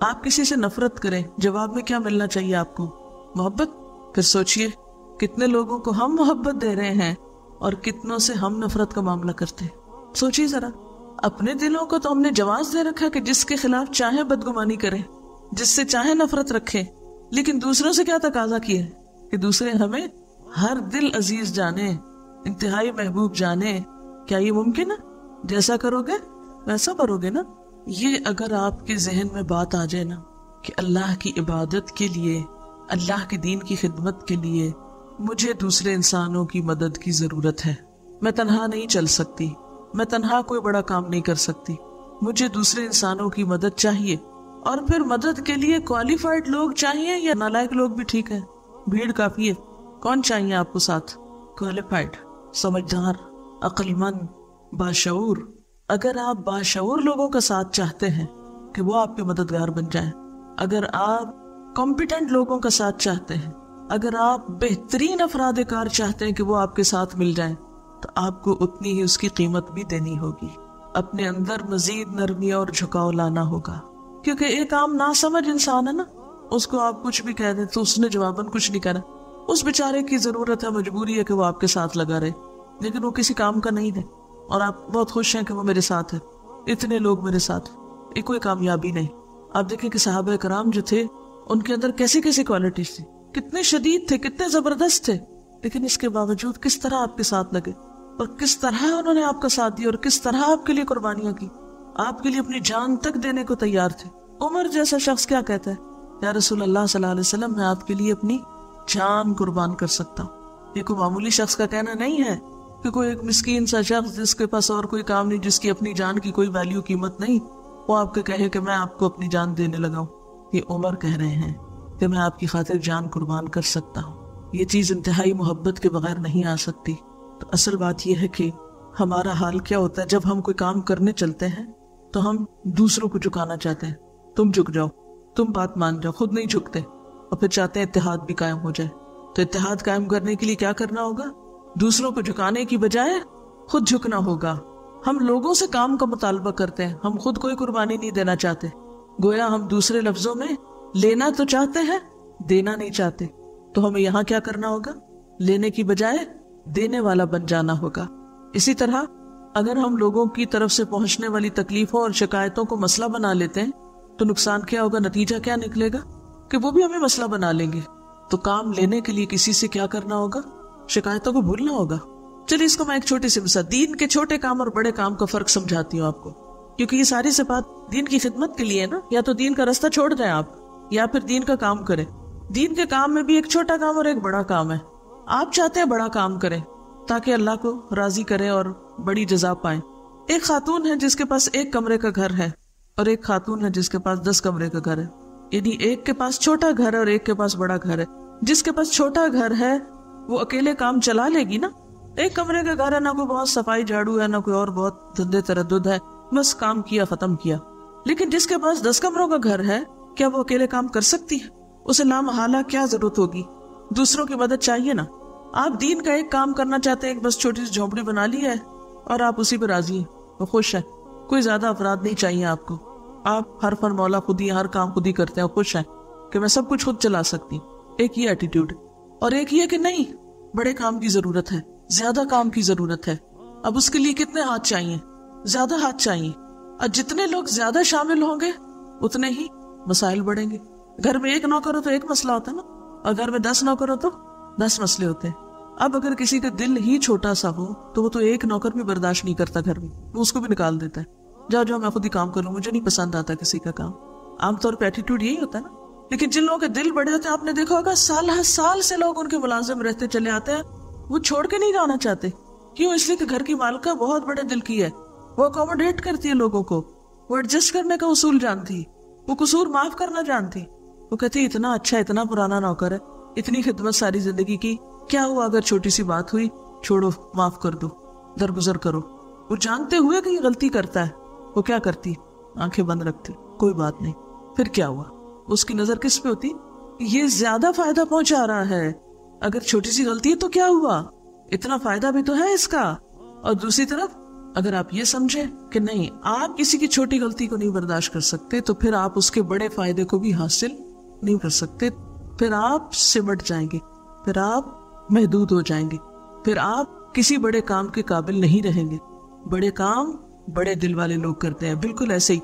آپ کسی سے نفرت کریں، جواب میں کیا ملنا چاہیے آپ کو؟ محبت. پھر سوچئے کتنے لوگوں کو ہم محبت دے رہے ہیں اور کتنوں سے ہم نفرت کا معاملہ کرتے ہیں. سوچئے ذرا، اپنے دلوں کو تو ہم نے جواز دے رکھا کہ جس کے خلاف چاہے بدگمانی کریں، جس سے چاہے نفرت رکھیں، لیکن دوسروں سے کیا تقاضا کیا ہے کہ دوسرے ہمیں ہر دل عزیز جانے، انتہائی محبوب جانے. کیا یہ ممکن ہے؟ جیسا کرو گے ویسا بھرو گے نا. یہ اگر آپ کے ذہن میں بات آ جائے نا کہ اللہ کی عبادت کے لیے، اللہ کے دین کی خدمت کے لیے مجھے دوسرے انسانوں کی مدد کی ضرورت ہے، میں تنہا نہیں چل سکتی، میں تنہا کوئی بڑا کام نہیں کر سکتی، مجھے دوسرے انسانوں کی مدد چاہیے. اور پھر مدد کے لیے کوالیفائڈ لوگ چاہیے یا نالائق لوگ بھی ٹھیک ہے، بھیڑ کافی ہے. کون چاہیے آپ کو ساتھ؟ کوالیفائڈ، سمجھدار، عقل مند، باشعور، اگر آپ باشعور لوگوں کا ساتھ چاہتے ہیں کہ وہ آپ کے مددگار بن جائیں، اگر آپ کمپیٹنٹ لوگوں کا ساتھ چاہتے ہیں، اگر آپ بہترین افراد کار چاہتے ہیں کہ وہ آپ کے ساتھ مل جائیں، تو آپ کو اتنی ہی اس کی قیمت بھی دینی ہوگی. اپنے اندر مزید نرمی اور جھکاؤ لانا ہوگا، کیونکہ ایک عام ناسمجھ انسان ہے نا، اس کو آپ کچھ بھی کہہ دیں تو اس نے جواباً کچھ نہیں کرا. اس بیچارے کی ضرورت ہے، مجبوری ہے کہ وہ آپ کے ساتھ لگا رہے، لیکن وہ کسی کام کا نہیں ہے اور آپ بہت خوش ہیں کہ وہ میرے ساتھ ہے. اتنے لوگ میرے ساتھ، یہ کوئی کامیابی نہیں. آپ دیکھیں کہ صحابہ کرام جو تھے ان کے اندر کیسی کیسی کوالٹیز تھی، کتنے شدید تھے، کتنے زبردست تھے، لیکن اس کے باوجود کس طرح آپ کے ساتھ لگے اور کس طرح انہوں نے آپ کا ساتھ دیا اور کس طرح آپ کے لیے قربانیاں کی، آپ کے لیے اپنی جان تک دینے کو تیار تھے. عمر جیسا شخص کیا کہتا ہے، یا رسول اللہ صلی اللہ علیہ وسلم میں آپ کے لیے اپنی جان قربان کر سکتا ہوں. یہ کوئی معمولی شخص کا کہنا نہیں ہے کہ کوئی ایک مسکین سا شخص جس کے پاس اور کوئی کام نہیں، جس کی اپنی جان کی کوئی ویلیو قیمت نہیں، وہ آپ کو کہے کہ میں آپ کو اپنی جان دینے لگا ہوں. یہ عمر کہہ رہے ہیں کہ میں آپ کی خاطر جان قربان کر سکتا ہوں. یہ چیز انتہائی محبت کے بغیر نہیں آ سکتی. تو اصل بات یہ ہے کہ ہمارا حال کیا ہوتا ہے جب ہم کوئی کام کرنے چلتے ہیں تو ہم دوسروں کو جھکانا چاہتے ہیں. تم جھک جاؤ، تم بات مان جاؤ، خود نہیں جھکتے، اور پھر چاہتے ہیں اتحاد بھی قائم ہو جائے. تو اتحاد قائم کرنے کے لیے کیا کرنا ہوگا؟ دوسروں کو جھکانے کی بجائے خود جھکنا ہوگا. ہم لوگوں سے کام کا مطالبہ کرتے ہیں، ہم خود کوئی قربانی نہیں دینا چاہتے. گویا ہم دوسرے لفظوں میں لینا تو چاہتے ہیں، دینا نہیں چاہتے. تو ہمیں یہاں کیا کرنا ہوگا؟ لینے کی بجائے دینے والا بن جانا ہوگا. اسی طرح اگر ہم لوگوں کی طرف سے پہنچنے والی تکلیفوں اور شکایتوں کو مسئلہ بنا لیتے ہیں تو نقصان کیا ہوگا؟ نتیجہ کیا نکلے گا کہ وہ بھی ہمیں مسئلہ بنا لیں گے. تو کام لینے کے لیے کسی سے کیا کرنا ہوگا؟ شکایتوں کو بھولنا ہوگا. چلیے اس کو میں ایک چھوٹی سی مثال، دین کے چھوٹے کام اور بڑے کام کا فرق سمجھاتی ہوں آپ کو، کیونکہ یہ ساری صفات دین کی خدمت کے لیے نا. یا تو دین کا راستہ چھوڑ دیں آپ، یا پھر دین کا کام کریں. دین کے کام میں بھی ایک چھوٹا کام اور ایک بڑا کام ہے. آپ چاہتے ہیں بڑا کام کریں تاکہ اللہ کو راضی کریں اور بڑی جزا پائیں. ایک خاتون ہے جس کے پاس 1 کمرے کا گھر ہے اور ایک خاتون ہے جس کے پاس 10 کمرے کا گھر ہے. یعنی ایک کے پاس چھوٹا گھر ہے اور ایک کے پاس بڑا گھر ہے. جس کے پاس چھوٹا گھر ہے وہ اکیلے کام چلا لے گی نا. 1 کمرے کا گھر ہے، نہ کوئی بہت صفائی جھاڑو ہے، نہ کوئی اور بہت دھندے تردد ہے، بس کام کیا ختم کیا. لیکن جس کے پاس 10 کمروں کا گھر ہے، کیا وہ اکیلے کام کر سکتی ہے؟ اسے لامحالہ کیا ضرورت ہوگی؟ دوسروں کی مدد چاہیے نا. آپ دین کا ایک کام کرنا چاہتے ہیں، ایک بس چھوٹی سی جھونپڑی بنا لی ہے اور آپ اسی پہ راضی ہیں، وہ خوش ہے. کوئی زیادہ افراد نہیں چاہیے آپ کو. آپ ہر فن مولا خود ہی، ہر کام خود ہی کرتے ہیں، خوش ہیں کہ میں سب کچھ خود چلا سکتی ہوں. ایک یہ ایٹیٹیوڈ. اور ایک یہ کہ نہیں، بڑے کام کی ضرورت ہے، زیادہ کام کی ضرورت ہے. اب اس کے لیے کتنے ہاتھ چاہیے؟ زیادہ ہاتھ چاہیے. اور جتنے لوگ زیادہ شامل ہوں گے اتنے ہی مسائل بڑھیں گے. گھر میں 1 نوکر ہو تو 1 مسئلہ ہوتا ہے نا، اور گھر میں 10 نوکر ہو تو 10 مسئلے ہوتے ہیں. اب اگر کسی کا دل ہی چھوٹا سا ہو تو وہ تو 1 نوکر بھی برداشت نہیں کرتا گھر میں، وہ اس کو بھی نکال دیتا ہے. جاؤ جاؤ میں خود ہی کام کر لوں، مجھے نہیں پسند آتا کسی کا کام. عام طور پہ ایٹیٹیوڈ یہی ہوتا ہے نا. لیکن جن لوگوں کے دل بڑے ہوتے ہیں، آپ نے دیکھا ہوگا سال ہر سال سے لوگ ان کے ملازم رہتے چلے آتے ہیں، وہ چھوڑ کے نہیں جانا چاہتے. کیوں؟ اس لیے کہ گھر کی مالکہ بہت بڑے دل کی ہے، وہ اکوموڈیٹ کرتی ہے لوگوں کو، وہ ایڈجسٹ کرنے کا اصول جانتی، وہ قصور معاف کرنا جانتی. وہ کہتی اتنا اچھا، اتنا پرانا نوکر ہے، اتنی خدمت ساری زندگی کی، کیا ہوا اگر چھوٹی سی بات ہوئی، چھوڑو، معاف کر دو، درگزر کرو. وہ جانتے ہوئے کہ یہ غلطی کرتا ہے، وہ کیا کرتی؟ آنکھیں بند رکھتی، کوئی بات نہیں. پھر کیا ہوا؟ اس کی نظر کس پہ ہوتی؟ یہ زیادہ فائدہ پہنچا رہا ہے. اگر چھوٹی سی غلطی ہے تو کیا ہوا، اتنا فائدہ بھی تو ہے اس کا. اور دوسری طرف اگر آپ یہ سمجھیں کہ نہیں، آپ کسی کی چھوٹی غلطی کو نہیں برداشت کر سکتے، تو پھر آپ اس کے بڑے فائدے کو بھی حاصل نہیں کر سکتے. پھر آپ سمٹ جائیں گے، پھر آپ محدود ہو جائیں گے، پھر آپ کسی بڑے کام کے قابل نہیں رہیں گے. بڑے کام بڑے دل والے لوگ کرتے ہیں. بالکل ایسے ہی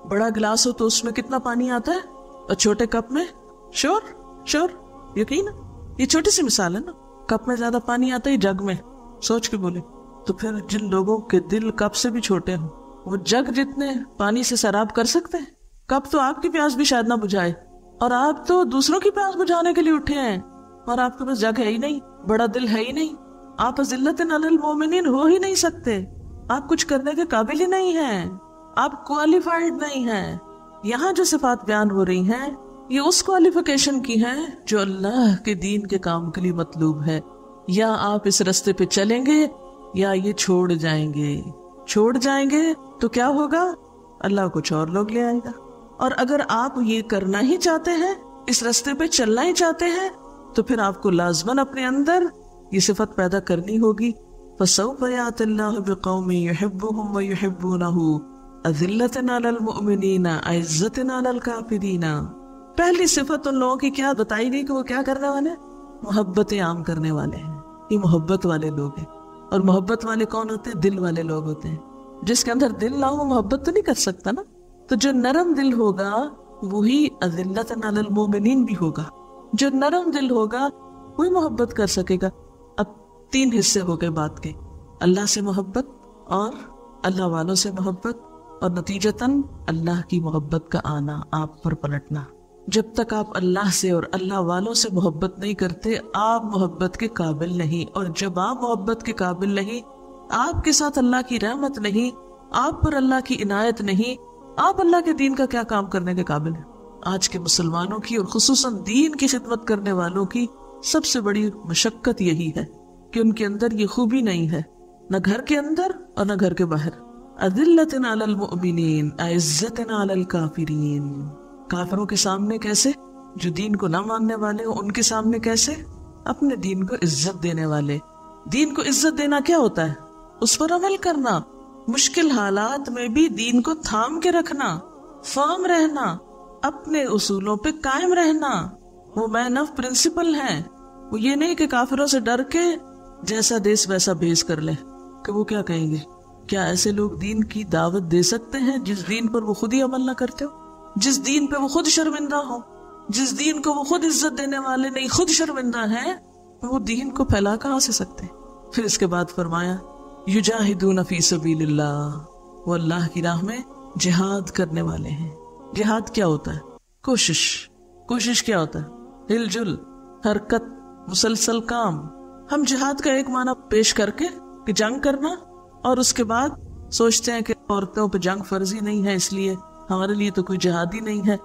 بڑا گلاس ہو تو اس میں کتنا پانی آتا ہے، اور چھوٹے کپ میں شور. یقین، یہ چھوٹی سی مثال ہے نا. کپ میں زیادہ پانی آتا ہے جگ میں، سوچ کے بولے. تو پھر جن لوگوں کے دل کپ سے بھی چھوٹے ہوں، وہ جگ جتنے پانی سے سیراب کر سکتے ہیں. کپ تو آپ کی پیاس بھی شاید نہ بجھائے، اور آپ تو دوسروں کی پیاس بجھانے کے لیے اٹھے ہیں، اور آپ کے پاس جگ ہے ہی نہیں، بڑا دل ہے ہی نہیں. آپ ذلت علی المومنین ہو ہی نہیں سکتے. آپ کچھ کرنے کے قابل ہی نہیں ہیں، آپ کوالیفائڈ نہیں ہیں. یہاں جو صفات بیان ہو رہی ہیں یہ اس کوالیفیکیشن کی ہیں جو اللہ کے دین کے کام کے لیے مطلوب ہے. یا آپ اس رستے پہ چلیں گے یا یہ چھوڑ جائیں گے. چھوڑ جائیں گے تو کیا ہوگا؟ اللہ کچھ اور لوگ لے آئے گا. اور اگر آپ یہ کرنا ہی چاہتے ہیں، اس راستے پہ چلنا ہی چاہتے ہیں، تو پھر آپ کو لازماً اپنے اندر یہ صفت پیدا کرنی ہوگی. فَسَوْفَ يَأْتِ اللَّهُ بِقَوْمٍ يُحِبُّهُمْ وَيُحِبُّونَهُ أَذِلَّةٍ عَلَى الْمُؤْمِنِينَ أَعِزَّةٍ عَلَى الْكَافِرِينَ. پہلی صفت ان لوگوں کی کیا بتائی گئی کہ وہ کیا کرنے والے؟ محبتیں عام کرنے والے ہیں. یہ محبت والے لوگ ہیں. اور محبت والے کون ہوتے ہیں؟ دل والے لوگ ہوتے ہیں. جس کے اندر دل نہ ہو وہ محبت تو نہیں کر سکتا نا. تو جو نرم دل ہوگا وہی اذلۃ علی المومنین بھی ہوگا. جو نرم دل ہوگا وہی محبت کر سکے گا. اب 3 حصے ہو گئے بات کے، اللہ سے محبت اور اللہ والوں سے محبت اور نتیجتاً اللہ کی محبت کا آنا، آپ پر پلٹنا. جب تک آپ اللہ سے اور اللہ والوں سے محبت نہیں کرتے آپ محبت کے قابل نہیں. اور جب آپ محبت کے قابل نہیں، آپ کے ساتھ اللہ کی رحمت نہیں، آپ پر اللہ کی عنایت نہیں، آپ اللہ کے دین کا کیا کام کرنے کے قابل ہیں؟ آج کے مسلمانوں کی اور خصوصاً دین کی خدمت کرنے والوں کی سب سے بڑی مشقت یہی ہے کہ ان کے اندر یہ خوبی نہیں ہے، نہ گھر کے اندر اور نہ گھر کے باہر. اذلۃ علی المؤمنین اعزۃ علی الکافرین. کافروں کے سامنے کیسے؟ جو دین کو نہ ماننے والے ہوں ان کے سامنے کیسے؟ اپنے دین کو عزت دینے والے. دین کو عزت دینا کیا ہوتا ہے؟ اس پر عمل کرنا، مشکل حالات میں بھی دین کو تھام کے رکھنا، فرم رہنا، اپنے اصولوں پہ قائم رہنا. وہ مین آف پرنسپل ہیں. وہ یہ نہیں کہ کافروں سے ڈر کے جیسا دیس ویسا بھیس کر لے کہ وہ کیا کہیں گے. کیا ایسے لوگ دین کی دعوت دے سکتے ہیں جس دین پر وہ خود ہی عمل نہ کرتے ہو، جس دین پہ وہ خود شرمندہ ہو، جس دین کو وہ خود عزت دینے والے نہیں خود شرمندہ ہیں؟ وہ دین کو پھیلا کہاں سے سکتے؟ پھر اس کے بعد فرمایا یجاہدون فی سبیل اللہ. وہ اللہ کی راہ میں جہاد کرنے والے ہیں. جہاد کیا ہوتا ہے؟ کوشش. کوشش کیا ہوتا ہے؟ ہل جل، حرکت، مسلسل کام. ہم جہاد کا ایک معنی پیش کر کے کہ جنگ کرنا، اور اس کے بعد سوچتے ہیں کہ عورتوں پہ جنگ فرضی نہیں ہے اس لیے ہمارے لیے تو کوئی جہاد ہی نہیں ہے،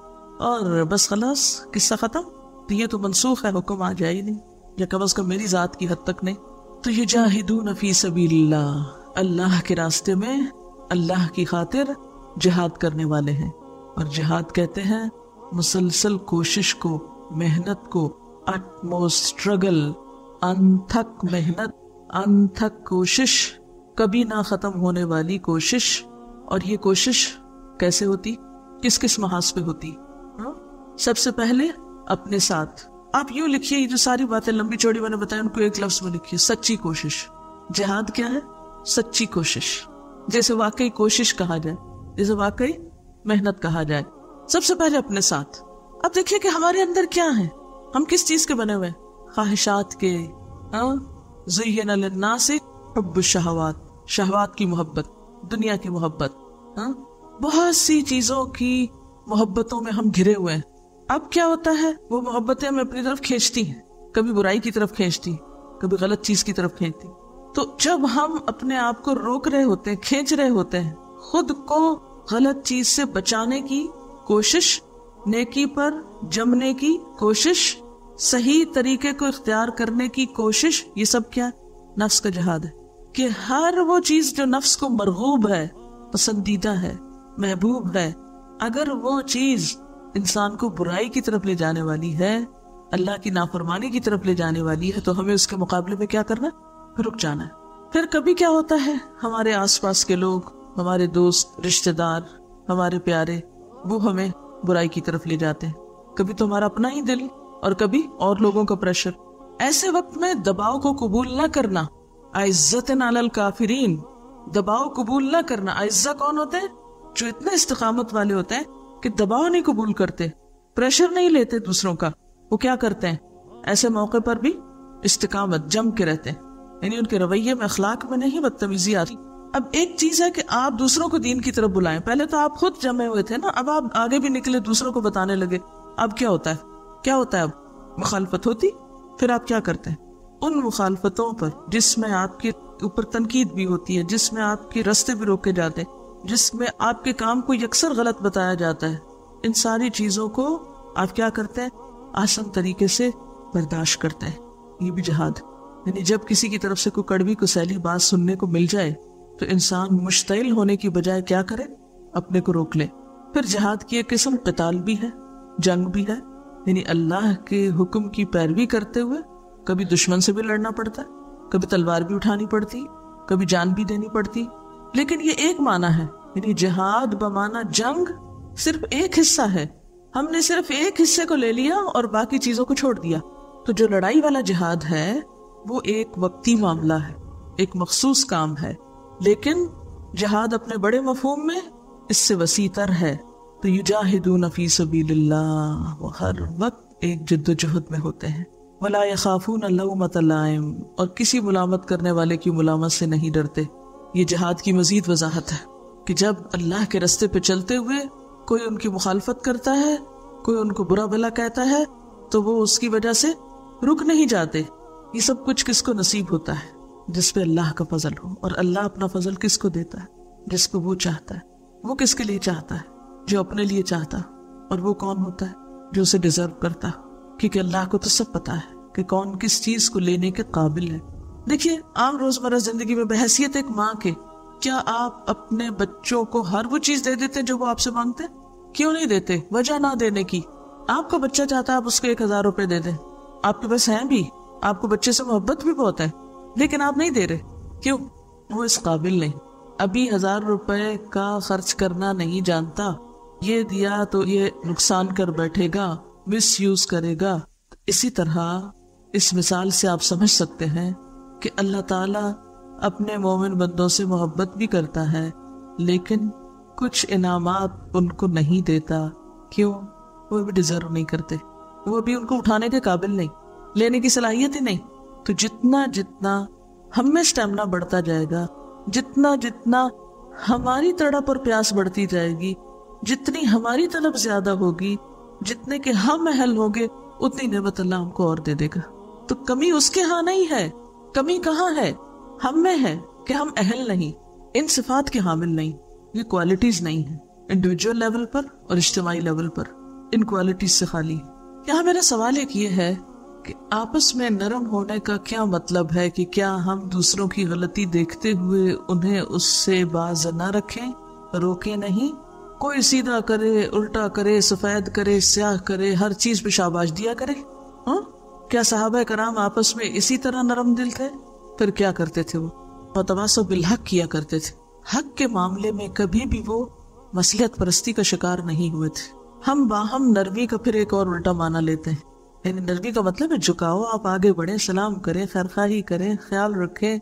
اور بس خلاص قصہ ختم. تو یہ تو منسوخ ہے، حکم آ جائے ہی نہیں، یا کم از کم میری ذات کی حد تک نہیں. تو یجاہدون فی سبیل اللہ، اللہ کے راستے میں اللہ کی خاطر جہاد کرنے والے ہیں. اور جہاد کہتے ہیں مسلسل کوشش کو، محنت کو، utmost struggle، انتھک محنت، انتھک کوشش، کبھی نہ ختم ہونے والی کوشش. اور یہ کوشش کیسے ہوتی؟ کس کس محاذ پہ ہوتی؟ سب سے پہلے اپنے ساتھ. آپ یوں لکھیے، یہ جو ساری باتیں لمبی چوڑی میں نے بتائی ان کو ایک لفظ میں لکھیے، سچی کوشش. جہاد کیا ہے؟ سچی کوشش. جیسے واقعی کوشش کہا جائے، جیسے واقعی محنت کہا جائے. سب سے پہلے اپنے ساتھ. اب دیکھیے کہ ہمارے اندر کیا ہے، ہم کس چیز کے بنے ہوئے؟ خواہشات کے. زین للناس حب الشہوات، شہوات کی محبت، دنیا کی محبت، بہت سی چیزوں کی محبتوں میں ہم گھرے ہوئے ہیں. اب کیا ہوتا ہے؟ وہ محبتیں ہمیں اپنی طرف کھینچتی ہیں، کبھی برائی کی طرف کھینچتی، کبھی غلط چیز کی طرف کھینچتی. تو جب ہم اپنے آپ کو روک رہے ہوتے ہیں، کھینچ رہے ہوتے ہیں، خود کو غلط چیز سے بچانے کی کوشش، نیکی پر جمنے کی کوشش، صحیح طریقے کو اختیار کرنے کی کوشش، یہ سب کیا ہے؟ نفس کا جہاد ہے. کہ ہر وہ چیز جو نفس کو مرغوب ہے، پسندیدہ ہے، محبوب ہے، اگر وہ چیز انسان کو برائی کی طرف لے جانے والی ہے، اللہ کی نافرمانی کی طرف لے جانے والی ہے، تو ہمیں اس کے مقابلے میں کیا کرنا ہے؟ رک جانا ہے. پھر کبھی کیا ہوتا ہے، ہمارے آس پاس کے لوگ، ہمارے دوست، رشتہ دار، ہمارے پیارے، وہ ہمیں برائی کی طرف لے جاتے ہیں. کبھی تو ہمارا اپنا ہی دل اور کبھی اور لوگوں کا پریشر. ایسے وقت میں دباؤ کو قبول نہ کرنا. عزت علی الکافرین، دباؤ قبول نہ کرنا. اعزہ کون ہوتے ہیں؟ جو اتنے استقامت والے ہوتے ہیں کہ دباؤ نہیں قبول کرتے، پریشر نہیں لیتے دوسروں کا. وہ کیا کرتے ہیں؟ ایسے موقع پر بھی استقامت جم کے رہتے ہیں، یعنی ان کے رویے میں، اخلاق میں نہیں بدتمیزی آتی. اب ایک چیز ہے کہ آپ دوسروں کو دین کی طرف بلائیں، پہلے تو آپ خود جمے ہوئے تھے نا، اب آپ آگے بھی نکلے دوسروں کو بتانے لگے. اب کیا ہوتا ہے؟ کیا ہوتا ہے؟ اب مخالفت ہوتی. پھر آپ کیا کرتے ہیں؟ ان مخالفتوں پر جس میں آپ کے اوپر تنقید بھی ہوتی ہے، جس میں آپ کے راستے بھی روکے جاتے ہیں، جس میں آپ کے کام کو یکسر غلط بتایا جاتا ہے، ان ساری چیزوں کو آپ کیا کرتے ہیں؟ آسان طریقے سے برداشت کرتے ہیں. یہ بھی جہاد. یعنی جب کسی کی طرف سے کوئی کڑوی کسیلی بات سننے کو مل جائے تو انسان مشتعل ہونے کی بجائے کیا کرے؟ اپنے کو روک لے. پھر جہاد کی ایک قسم قتال بھی ہے، جنگ بھی ہے، یعنی اللہ کے حکم کی پیروی کرتے ہوئے کبھی دشمن سے بھی لڑنا پڑتا ہے، کبھی تلوار بھی اٹھانی پڑتی، کبھی جان بھی دینی پڑتی. لیکن یہ ایک معنی ہے، یعنی جہاد بمعنی جنگ صرف ایک حصہ ہے. ہم نے صرف ایک حصے کو لے لیا اور باقی چیزوں کو چھوڑ دیا. تو جو لڑائی والا جہاد ہے وہ ایک وقتی معاملہ ہے، ایک مخصوص کام ہے. لیکن جہاد اپنے بڑے مفہوم میں اس سے وسیع تر ہے. تو یجاہدون فی سبیل اللہ، وہ ہر وقت ایک جد و جہد میں ہوتے ہیں. ولا یخافون لومۃ لائم، اور کسی ملامت کرنے والے کی ملامت سے نہیں ڈرتے. یہ جہاد کی مزید وضاحت ہے کہ جب اللہ کے راستے پہ چلتے ہوئے کوئی ان کی مخالفت کرتا ہے، کوئی ان کو برا بھلا کہتا ہے، تو وہ اس کی وجہ سے رک نہیں جاتے. یہ سب کچھ کس کو نصیب ہوتا ہے؟ جس پہ اللہ کا فضل ہو. اور اللہ اپنا فضل کس کو دیتا ہے؟ جس کو وہ چاہتا ہے. وہ کس کے لیے چاہتا ہے؟ جو اپنے لیے چاہتا. اور وہ کون ہوتا ہے؟ جو اسے ڈیزرو کرتا. کیونکہ اللہ کو تو سب پتا ہے کہ کون کس چیز کو لینے کے قابل ہے. دیکھیے، عام روزمرہ زندگی میں بحیثیت ایک ماں کے، کیا آپ اپنے بچوں کو ہر وہ چیز دے دیتے جو وہ آپ سے مانگتے؟ کیوں نہیں دیتے؟ وجہ نہ دینے کی. آپ کا بچہ چاہتا ہے آپ اس کو 1000 روپے دے دیں، آپ کے پاس ہیں بھی، آپ کو بچے سے محبت بھی بہت ہے، لیکن آپ نہیں دے رہے. کیوں؟ وہ اس قابل نہیں. ابھی 1000 روپے کا خرچ کرنا نہیں جانتا. یہ دیا تو یہ نقصان کر بیٹھے گا، مس یوز کرے گا. اسی طرح اس مثال سے آپ سمجھ سکتے ہیں کہ اللہ تعالیٰ اپنے مومن بندوں سے محبت بھی کرتا ہے، لیکن کچھ انعامات ان کو نہیں دیتا. کیوں؟ وہ بھی ڈیزرو نہیں کرتے، وہ بھی ان کو اٹھانے کے قابل نہیں، لینے کی صلاحیت ہی نہیں. تو جتنا جتنا ہم میں اسٹیمنا بڑھتا جائے گا، جتنا جتنا ہماری تڑپ اور پیاس بڑھتی جائے گی، جتنی ہماری طلب زیادہ ہوگی، جتنے کہ ہم اہل ہوں گے، اتنی نعمت اللہ ہم کو اور دے دے گا. تو کمی اس کے ہاں نہیں ہے. کمی کہاں ہے؟ ہم میں ہے کہ ہم اہل نہیں، ان صفات کے حامل نہیں. یہ کوالٹیز نہیں ہیں انڈیویجول لیول پر اور اجتماعی لیول پر، ان کوالٹیز سے خالی. یہاں میرا سوال ایک یہ ہے کہ آپس میں نرم ہونے کا کیا مطلب ہے؟ کہ کیا ہم دوسروں کی غلطی دیکھتے ہوئے انہیں اس سے باز نہ رکھیں، روکیں نہیں؟ کوئی سیدھا کرے، الٹا کرے، سفید کرے، سیاہ کرے، ہر چیز پہ شاباش دیا کرے. ہاں، کیا صحابہ کرام آپس میں اسی طرح نرم دل تھے؟ پھر کیا کرتے تھے؟ وہ وتواصوا بالحق کیا کرتے تھے. حق کے معاملے میں کبھی بھی وہ مصلحت پرستی کا شکار نہیں ہوئے تھے. ہم باہم نرمی کا پھر ایک اور الٹا معنی لیتے ہیں. یعنی نرمی کا مطلب ہے جھکاؤ، آپ آگے بڑھیں، سلام کریں، خیرخواہی کریں، خیال رکھیں،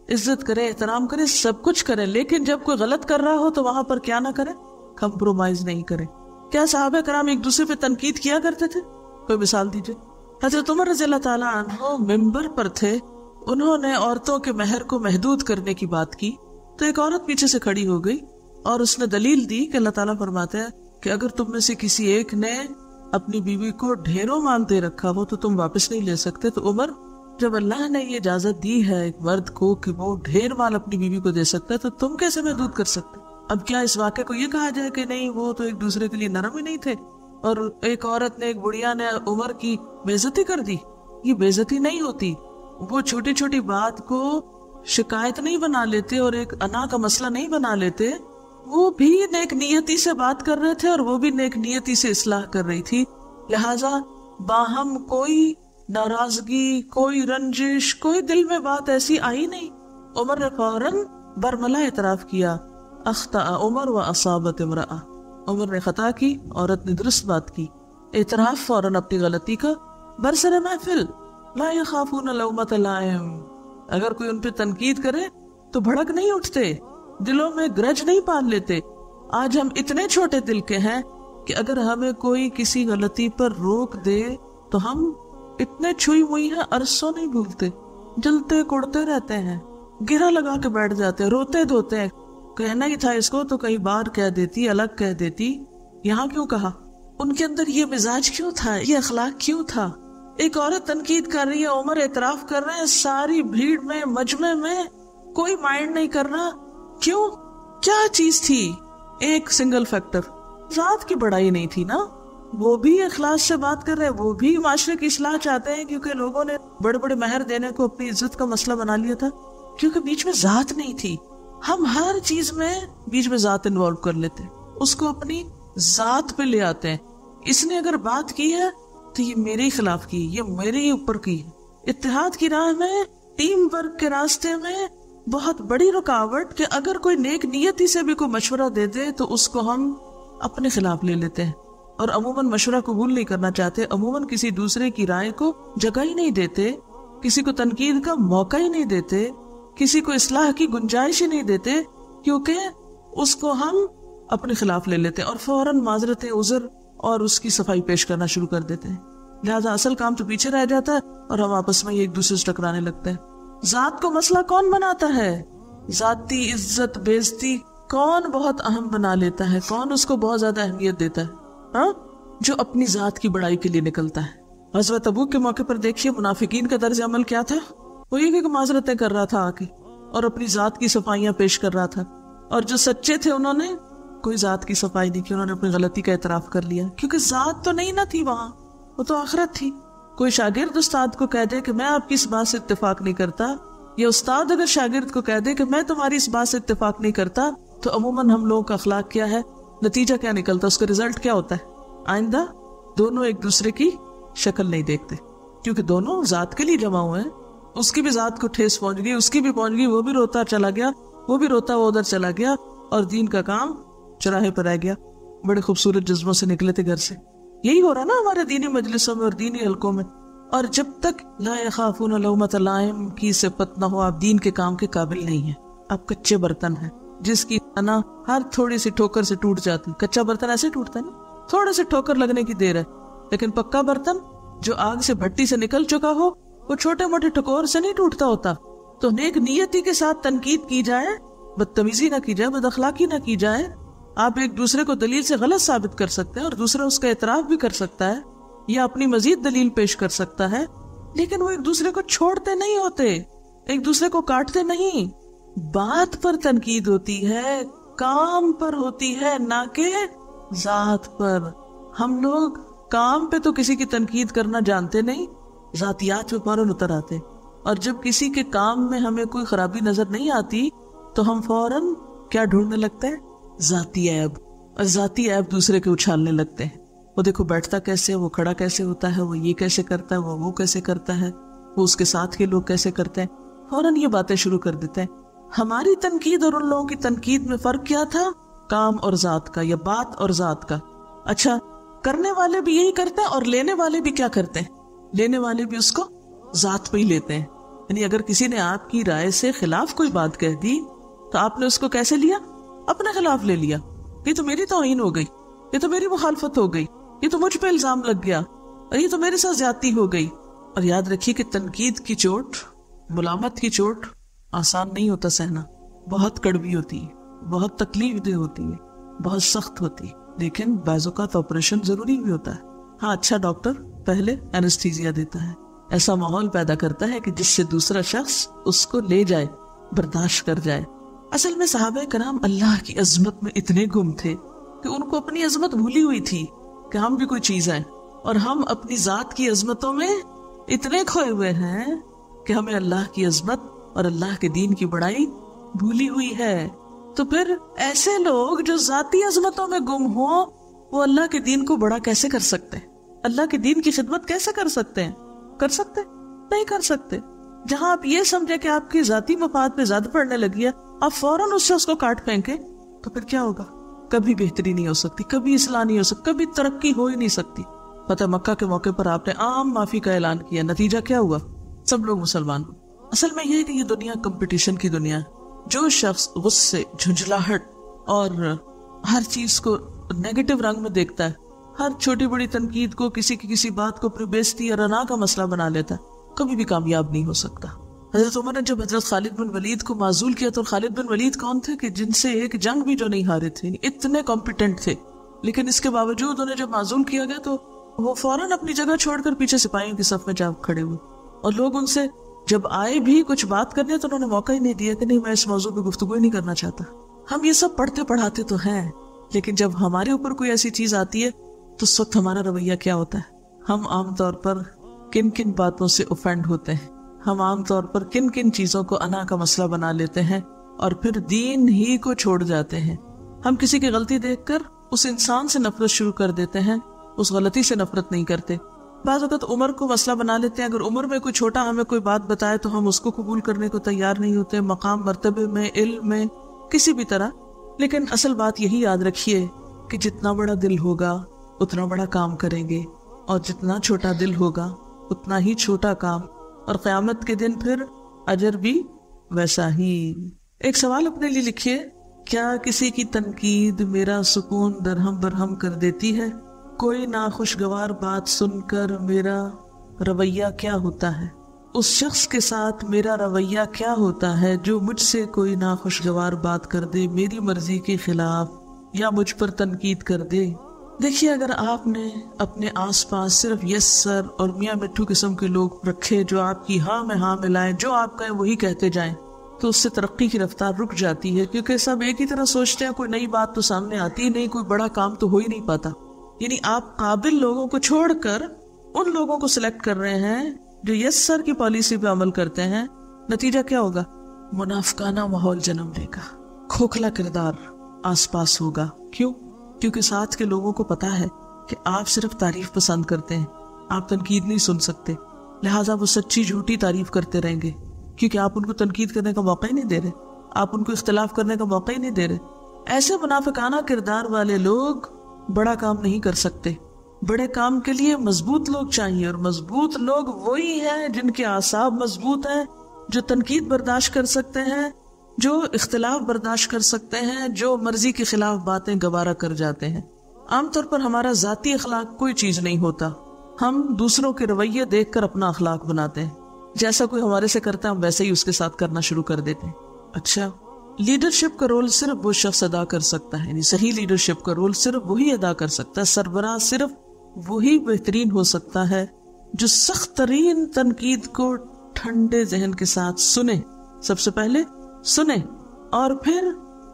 عزت کریں، احترام کریں، سب کچھ کریں. لیکن جب کوئی غلط کر رہا ہو تو وہاں پر کیا نہ کریں؟ کمپرومائز نہیں کریں. کیا صحابہ کرام ایک دوسرے پہ تنقید کیا کرتے تھے؟ کوئی مثال دیجئے. حضرت عمر رضی اللہ تعالیٰ عنہ ممبر پر تھے، انہوں نے عورتوں کے مہر کو محدود کرنے کی بات کی تو ایک عورت پیچھے سے کھڑی ہو گئی اور اس نے دلیل دی کہ اللہ تعالیٰ فرماتے ہیں کہ اگر تم میں سے کسی ایک نے اپنی بیوی کو ڈھیروں مال دے رکھا ہو تو تم واپس نہیں لے سکتے. تو عمر، جب اللہ نے یہ اجازت دی ہے ایک مرد کو کہ وہ ڈھیر مال اپنی بیوی کو دے سکتا ہے، تو تم کیسے محدود کر سکتے؟ اب کیا اس واقعے کو یہ کہا جائے کہ نہیں وہ تو ایک دوسرے کے لیے نرم ہی نہیں تھے اور ایک عورت نے، ایک بڑھیا نے عمر کی بے عزتی کر دی؟ یہ بے عزتی نہیں ہوتی. وہ چھوٹی چھوٹی بات کو شکایت نہیں بنا لیتے اور ایک انا کا مسئلہ نہیں بنا لیتے. وہ بھی نیک نیتی سے بات کر رہے تھے اور وہ بھی نیک نیتی سے اصلاح کر رہی تھی. لہٰذا باہم کوئی ناراضگی، کوئی رنجش، کوئی دل میں بات ایسی آئی نہیں. عمر نے فوراً برملا اعتراف کیا، اخطأ عمر و اصابت امرأة. عمر نے خطا کی، عورت نے درست بات کی. اعتراف فوراً اپنی غلطی کا، برسر محفل. لا یخافون لومۃ لائم. اگر کوئی ان پہ تنقید کرے تو بھڑک نہیں اٹھتے، دلوں میں گرج نہیں پال لیتے. آج ہم اتنے چھوٹے دل کے ہیں کہ اگر ہمیں کوئی کسی غلطی پر روک دے تو ہم اتنے چھوئی ہوئی ہیں، عرصوں نہیں بھولتے، جلتے کوڑتے رہتے ہیں، گرا لگا کے بیٹھ جاتے ہیں، روتے دھوتے ہیں. کہنا ہی تھا اس کو تو کئی بار کہہ دیتی، الگ کہہ دیتی. یہاں کیوں کہا؟ ان کے اندر یہ مزاج کیوں تھا، یہ اخلاق کیوں تھا؟ ایک عورت تنقید کر رہی ہے، عمر اعتراف کر رہے ہیں، ساری بھیڑ میں، مجمع میں کوئی مائنڈ نہیں کر رہا. کیوں؟ کیا چیز تھی؟ ایک سنگل فیکٹر، ذات کی بڑائی نہیں تھی نا. وہ بھی اخلاص سے بات کر رہے ہیں، وہ بھی معاشرے کی اصلاح چاہتے ہیں، کیونکہ لوگوں نے بڑے بڑے مہر دینے کو اپنی عزت کا مسئلہ بنا لیا تھا، کیونکہ بیچ میں ذات نہیں تھی. ہم ہر چیز میں بیچ میں ذات انوالو کر لیتے ہیں، اس کو اپنی ذات پہ لے آتے ہیں. اس نے اگر بات کی ہے تو یہ میرے ہی خلاف کی، یہ میرے ہی اوپر کی. اتحاد کی راہ میں، ٹیم ورک کے راستے میں بہت بڑی رکاوٹ کہ اگر کوئی نیک نیتی سے بھی کوئی مشورہ دے دے تو اس کو ہم اپنے خلاف لے لیتے ہیں، اور عموماً مشورہ قبول نہیں کرنا چاہتے. عموماً کسی دوسرے کی رائے کو جگہ ہی نہیں دیتے، کسی کو تنقید کا موقع ہی نہیں دیتے، کسی کو اصلاح کی گنجائش ہی نہیں دیتے، کیونکہ اس کو ہم اپنے خلاف لے لیتے ہیں اور فوراً معذرت عذر اور اس کی صفائی پیش کرنا شروع کر دیتے ہیں. لہٰذا اصل کام تو پیچھے رہ جاتا ہے اور ہم آپس میں ایک دوسرے سے ٹکرانے لگتے ہیں. ذات کو مسئلہ کون بناتا ہے؟ ذاتی عزت بےزتی کون بہت اہم بنا لیتا ہے؟ کون اس کو بہت زیادہ اہمیت دیتا ہے؟ ہاں، جو اپنی ذات کی بڑائی کے لیے نکلتا ہے. غزوہ تبوک کے موقع پر دیکھیے منافقین کا طرز عمل کیا تھا. وہ یہ کہ معذرتیں کر رہا تھا آ کے اور اپنی ذات کی صفائیاں پیش کر رہا تھا، اور جو سچے تھے انہوں نے کوئی ذات کی صفائی نہیں کی، انہوں نے اپنی غلطی کا اعتراف کر لیا، کیونکہ ذات تو نہیں نہ تھی وہاں، وہ تو آخرت تھی. کوئی شاگرد استاد کو کہہ دے کہ میں آپ کی اس بات سے اتفاق نہیں کرتا، یا استاد اگر شاگرد کو کہہ دے کہ میں تمہاری اس بات سے اتفاق نہیں کرتا، تو عموماً ہم لوگوں کا اخلاق کیا ہے، نتیجہ کیا نکلتا ہے، اس کا رزلٹ کیا ہوتا ہے؟ آئندہ دونوں ایک دوسرے کی شکل نہیں دیکھتے، کیونکہ دونوں ذات کے لیے جمع ہوئے ہیں. اس کی بھی ذات کو ٹھیس پہنچ گئی، اس کی بھی پہنچ گئی، وہ بھی روتا چلا گیا، وہ بھی روتا وہ ادھر چلا گیا، اور دین کا کام چراہے پر رہ گیا. بڑے خوبصورت جذبوں سے نکلے تھے گھر سے. یہی ہو رہا نا ہمارے دینی مجلسوں میں اور دینی حلقوں میں. اور جب تک لا یخافون لومۃ لائم کی صفت نہ ہو، آپ دین کے کام کے قابل نہیں ہیں. آپ کچے برتن ہیں جس کی انا ہر تھوڑی سی ٹھوکر سے ٹوٹ جاتی. کچا برتن ایسے ٹوٹتا ہے نا، تھوڑے سے ٹھوکر لگنے کی دیر ہے، لیکن پکا برتن جو آگ سے بھٹی سے نکل چکا ہو وہ چھوٹے موٹے ٹھکور سے نہیں ٹوٹتا ہوتا. تو نیک نیتی کے ساتھ تنقید کی جائے، بدتمیزی نہ کی جائے، بد اخلاقی نہ کی جائے. آپ ایک دوسرے کو دلیل سے غلط ثابت کر سکتے ہیں اور دوسرا اس کا اعتراف بھی کر سکتا ہے یا اپنی مزید دلیل پیش کر سکتا ہے، لیکن وہ ایک دوسرے کو چھوڑتے نہیں ہوتے، ایک دوسرے کو کاٹتے نہیں. بات پر تنقید ہوتی ہے، کام پر ہوتی ہے، نہ کہ ذات پر. ہم لوگ کام پہ تو کسی کی تنقید کرنا جانتے نہیں، ذاتیات پہ فوراً اتر آتے. اور جب کسی کے کام میں ہمیں کوئی خرابی نظر نہیں آتی تو ہم فوراً کیا ڈھونڈنے لگتے ہیں؟ ذاتی عیب. اور ذاتی عیب دوسرے کے اچھالنے لگتے ہیں. وہ دیکھو بیٹھتا کیسے ہے، وہ کھڑا کیسے ہوتا ہے، وہ یہ کیسے کرتا ہے، وہ کیسے کرتا ہے، وہ اس کے ساتھ کے لوگ کیسے کرتے ہیں. فوراً یہ باتیں شروع کر دیتے ہیں. ہماری تنقید اور ان لوگوں کی تنقید میں فرق کیا تھا؟ کام اور ذات کا، یا بات اور ذات کا. اچھا، کرنے والے بھی یہی کرتے ہیں اور لینے والے بھی کیا کرتے ہیں؟ لینے والے بھی اس کو ذات پہ ہی لیتے ہیں. یعنی اگر کسی نے آپ کی رائے سے خلاف کوئی بات کہہ دی تو آپ نے اس کو کیسے لیا؟ اپنے خلاف لے لیا. یہ تو میری توہین ہو گئی، یہ تو میری مخالفت ہو گئی، یہ تو مجھ پہ الزام لگ گیا، اور یہ تو میرے ساتھ زیادتی ہو گئی. اور یاد رکھیے کہ تنقید کی چوٹ، ملامت کی چوٹ آسان نہیں ہوتا سہنا. بہت کڑوی ہوتی ہے، بہت تکلیف دہ ہوتی ہے، بہت سخت ہوتی ہے، لیکن بعض اوقات آپریشن ضروری بھی ہوتا ہے. ہاں، اچھا ڈاکٹر پہلے اینستھیزیا دیتا ہے، ایسا ماحول پیدا کرتا ہے کہ جس سے دوسرا شخص اس کو لے جائے، برداشت کر جائے. اصل میں صحابہ کرام اللہ کی عظمت میں اتنے گم تھے کہ ان کو اپنی عظمت بھولی ہوئی تھی کہ ہم بھی کوئی چیز ہیں، اور ہم اپنی ذات کی عظمتوں میں اتنے کھوئے ہوئے ہیں کہ ہمیں اللہ کی عظمت اور اللہ کے دین کی بڑائی بھولی ہوئی ہے. تو پھر ایسے لوگ جو ذاتی عظمتوں میں گم ہوں، وہ اللہ کے دین کو بڑا کیسے کر سکتے ہیں؟ اللہ کے دین کی خدمت کیسے کر سکتے ہیں؟ کر سکتے نہیں کر سکتے. جہاں آپ یہ سمجھے کہ آپ کی ذاتی مفاد پہ زیادہ پڑنے لگی ہے، آپ فوراً اس شخص کو کاٹ پھینکے، تو پھر کیا ہوگا؟ کبھی بہتری نہیں ہو سکتی، کبھی اصلاح نہیں ہو سکتی، کبھی ترقی ہو ہی نہیں سکتی. فتح مکہ کے موقع پر آپ نے عام معافی کا اعلان کیا، نتیجہ کیا ہوا؟ سب لوگ مسلمان. اصل میں یہ ہے کہ یہ دنیا کمپٹیشن کی دنیا ہے. جو شخص غصے، جھنجھلاہٹ اور ہر چیز کو نیگیٹو رنگ میں دیکھتا ہے، ہر چھوٹی بڑی تنقید کو، کسی کی کسی بات کو اپنی بےزتی اور رنا کا مسئلہ بنا لیتا ہے، کبھی بھی کامیاب نہیں ہو سکتا. حضرت عمر نے جب حضرت خالد بن ولید کو معزول کیا تو خالد بن ولید کون تھے کہ جن سے ایک جنگ بھی جو نہیں ہارے تھے، اتنے کمپیٹنٹ تھے، لیکن اس کے باوجود انہیں جب معزول کیا گیا تو وہ فوراً اپنی جگہ چھوڑ کر پیچھے سپاہیوں کی صف میں جا کھڑے ہوئے. اور لوگ ان سے جب آئے بھی کچھ بات کرنے تو انہوں نے موقع ہی نہیں دیا کہ نہیں، میں اس موضوع پہ گفتگو ہی نہیں کرنا چاہتا. ہم یہ سب پڑھتے پڑھاتے تو ہیں، لیکن جب ہمارے اوپر کوئی ایسی چیز آتی ہے تو اس وقت ہمارا رویہ کیا ہوتا ہے؟ ہم عام طور پر کن کن باتوں سے اوفینڈ ہوتے ہیں، ہم عام طور پر کن کن چیزوں کو انا کا مسئلہ بنا لیتے ہیں اور پھر دین ہی کو چھوڑ جاتے ہیں۔ ہم کسی کی غلطی دیکھ کر اس انسان سے نفرت شروع کر دیتے ہیں، اس غلطی سے نفرت نہیں کرتے۔ بعض اوقات عمر کو مسئلہ بنا لیتے ہیں، اگر عمر میں کوئی چھوٹا ہمیں کوئی بات بتائے تو ہم اس کو قبول کرنے کو تیار نہیں ہوتے، مقام مرتبے میں، علم میں، کسی بھی طرح۔ لیکن اصل بات یہی یاد رکھیے کہ جتنا بڑا دل ہوگا اتنا بڑا کام کریں گے، اور جتنا چھوٹا دل ہوگا اتنا ہی چھوٹا کام، اور قیامت کے دن پھر اجر بھی ویسا ہی۔ ایک سوال اپنے لیے لکھیے، کیا کسی کی تنقید میرا سکون درہم برہم کر دیتی ہے؟ کوئی ناخوشگوار بات سن کر میرا رویہ کیا ہوتا ہے؟ اس شخص کے ساتھ میرا رویہ کیا ہوتا ہے جو مجھ سے کوئی ناخوشگوار بات کر دے میری مرضی کے خلاف یا مجھ پر تنقید کر دے؟ دیکھیے، اگر آپ نے اپنے آس پاس صرف یس سر اور میاں مٹھو قسم کے لوگ رکھے جو آپ کی ہاں میں ہاں ملائیں، جو آپ کہیں وہی کہتے جائیں، تو اس سے ترقی کی رفتار رک جاتی ہے، کیونکہ سب ایک ہی طرح سوچتے ہیں، کوئی نئی بات تو سامنے آتی ہی نہیں، کوئی بڑا کام تو ہو ہی نہیں پاتا۔ یعنی آپ قابل لوگوں کو چھوڑ کر ان لوگوں کو سلیکٹ کر رہے ہیں جو یس سر کی پالیسی پہ عمل کرتے ہیں۔ نتیجہ کیا ہوگا؟ منافقانہ ماحول جنم لے گا، کھوکھلا کردار آس پاس ہوگا۔ کیوں؟ کیونکہ ساتھ کے لوگوں کو پتا ہے کہ آپ صرف تعریف پسند کرتے ہیں، آپ تنقید نہیں سن سکتے، لہٰذا وہ سچی جھوٹی تعریف کرتے رہیں گے، کیونکہ آپ ان کو تنقید کرنے کا موقع ہی نہیں دے رہے، آپ ان کو اختلاف کرنے کا موقع ہی نہیں دے رہے۔ ایسے منافقانہ کردار والے لوگ بڑا کام نہیں کر سکتے۔ بڑے کام کے لیے مضبوط لوگ چاہیے، اور مضبوط لوگ وہی ہیں جن کے اعصاب مضبوط ہیں، جو تنقید برداشت کر سکتے ہیں، جو اختلاف برداشت کر سکتے ہیں، جو مرضی کے خلاف باتیں گوارا کر جاتے ہیں۔ عام طور پر ہمارا ذاتی اخلاق کوئی چیز نہیں ہوتا، ہم دوسروں کے رویے دیکھ کر اپنا اخلاق بناتے ہیں، جیسا کوئی ہمارے سے کرتا ہے ہم ویسے ہی اس کے ساتھ کرنا شروع کر دیتے ہیں۔ اچھا، لیڈرشپ کا رول صرف وہ شخص ادا کر سکتا ہے، یعنی صحیح لیڈرشپ کا رول صرف وہی ادا کر سکتا ہے، سربراہ صرف وہی بہترین ہو سکتا ہے جو سخت ترین تنقید کو ٹھنڈے ذہن کے ساتھ سنے، سب سے پہلے سنے، اور پھر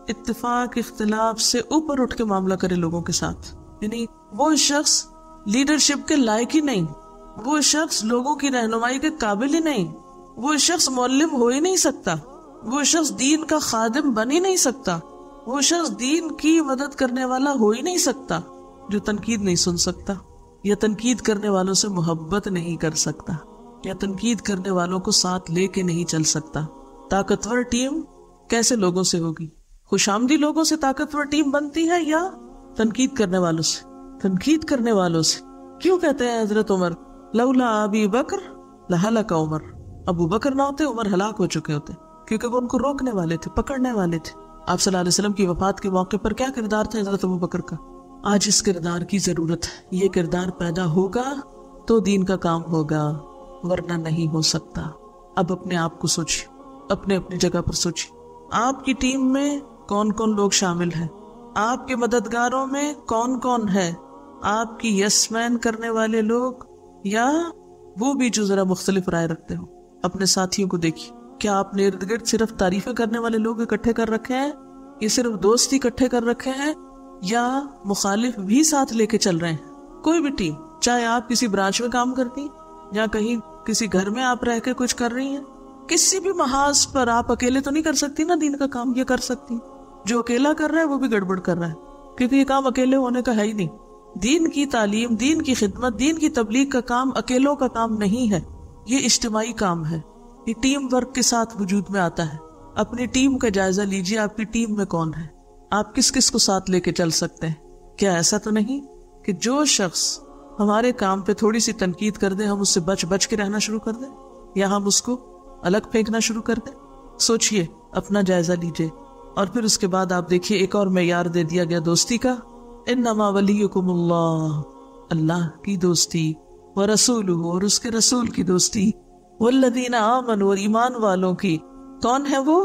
اتفاق اختلاف سے اوپر اٹھ کے معاملہ کرے لوگوں کے ساتھ۔ یعنی وہ شخص لیڈرشپ کے لائق ہی نہیں، وہ شخص لوگوں کی رہنمائی کے قابل ہی نہیں، وہ شخص معلم ہو ہی نہیں سکتا، وہ شخص دین کا خادم بن ہی نہیں سکتا، وہ شخص دین کی مدد کرنے والا ہو ہی نہیں سکتا جو تنقید نہیں سن سکتا، یا تنقید کرنے والوں سے محبت نہیں کر سکتا، یا تنقید کرنے والوں کو ساتھ لے کے نہیں چل سکتا۔ طاقتور ٹیم کیسے لوگوں سے ہوگی؟ خوش آمدی لوگوں سے طاقتور ٹیم بنتی ہے یا تنقید کرنے والوں سے؟ تنقید کرنے والوں سے۔ کیوں کہتے ہیں حضرت عمر لولا ابی بکر لہلک عمر، ابو بکر نہ ہوتے عمر ہلاک ہو چکے ہوتے، کیونکہ وہ ان کو روکنے والے تھے، پکڑنے والے تھے۔ آپ صلی اللہ علیہ وسلم کی وفات کے موقع پر کیا کردار تھا حضرت ابو بکر کا؟ آج اس کردار کی ضرورت ہے، یہ کردار پیدا ہوگا تو دین کا کام ہوگا، ورنہ نہیں ہو سکتا۔ اب اپنے آپ کو سوچیے، اپنے اپنی جگہ پر سوچیے، آپ کی ٹیم میں کون کون لوگ شامل ہیں؟ آپ کے مددگاروں میں کون کون ہے؟ آپ کی یس مین کرنے والے لوگ، یا وہ بھی جو ذرا مختلف رائے رکھتے ہو؟ اپنے ساتھیوں کو دیکھیے، کیا آپ نے ارد گرد صرف تعریفیں کرنے والے لوگ اکٹھے کر رکھے ہیں، یا صرف دوست اکٹھے کر رکھے ہیں، یا مخالف بھی ساتھ لے کے چل رہے ہیں؟ کوئی بھی ٹیم، چاہے آپ کسی برانچ میں کام کرتی ہیں یا کہیں کسی گھر میں آپ رہ کے کچھ کر رہی ہیں، کسی بھی محاذ پر آپ اکیلے تو نہیں کر سکتی نا دین کا کام، یہ کر سکتی۔ جو اکیلا کر رہا ہے وہ بھی گڑبڑ کر رہا ہے، کیونکہ یہ کام اکیلے ہونے کا ہے ہی نہیں۔ دین کی تعلیم، دین کی خدمت، دین کی تبلیغ کا کام اکیلوں کا کام نہیں ہے، یہ اجتماعی کام ہے، یہ ٹیم ورک کے ساتھ وجود میں آتا ہے۔ اپنی ٹیم کا جائزہ لیجیے، آپ کی ٹیم میں کون ہے، آپ کس کس کو ساتھ لے کے چل سکتے ہیں۔ کیا ایسا تو نہیں کہ جو شخص ہمارے کام پہ تھوڑی سی تنقید کر دے ہم اس سے بچ بچ کے رہنا شروع کر دیں، یا ہم اس کو الگ پھینکنا شروع کر دیں؟ سوچئے، اپنا جائزہ لیجئے، اور پھر اس کے بعد آپ دیکھیے ایک اور معیار دے دیا گیا دوستی کا، انما ولیکم اللہ، اللہ کی دوستی، ورسولہ، اور اس کے رسول کی دوستی، والذین آمنوا، اور ایمان والوں کی۔ کون ہے وہ؟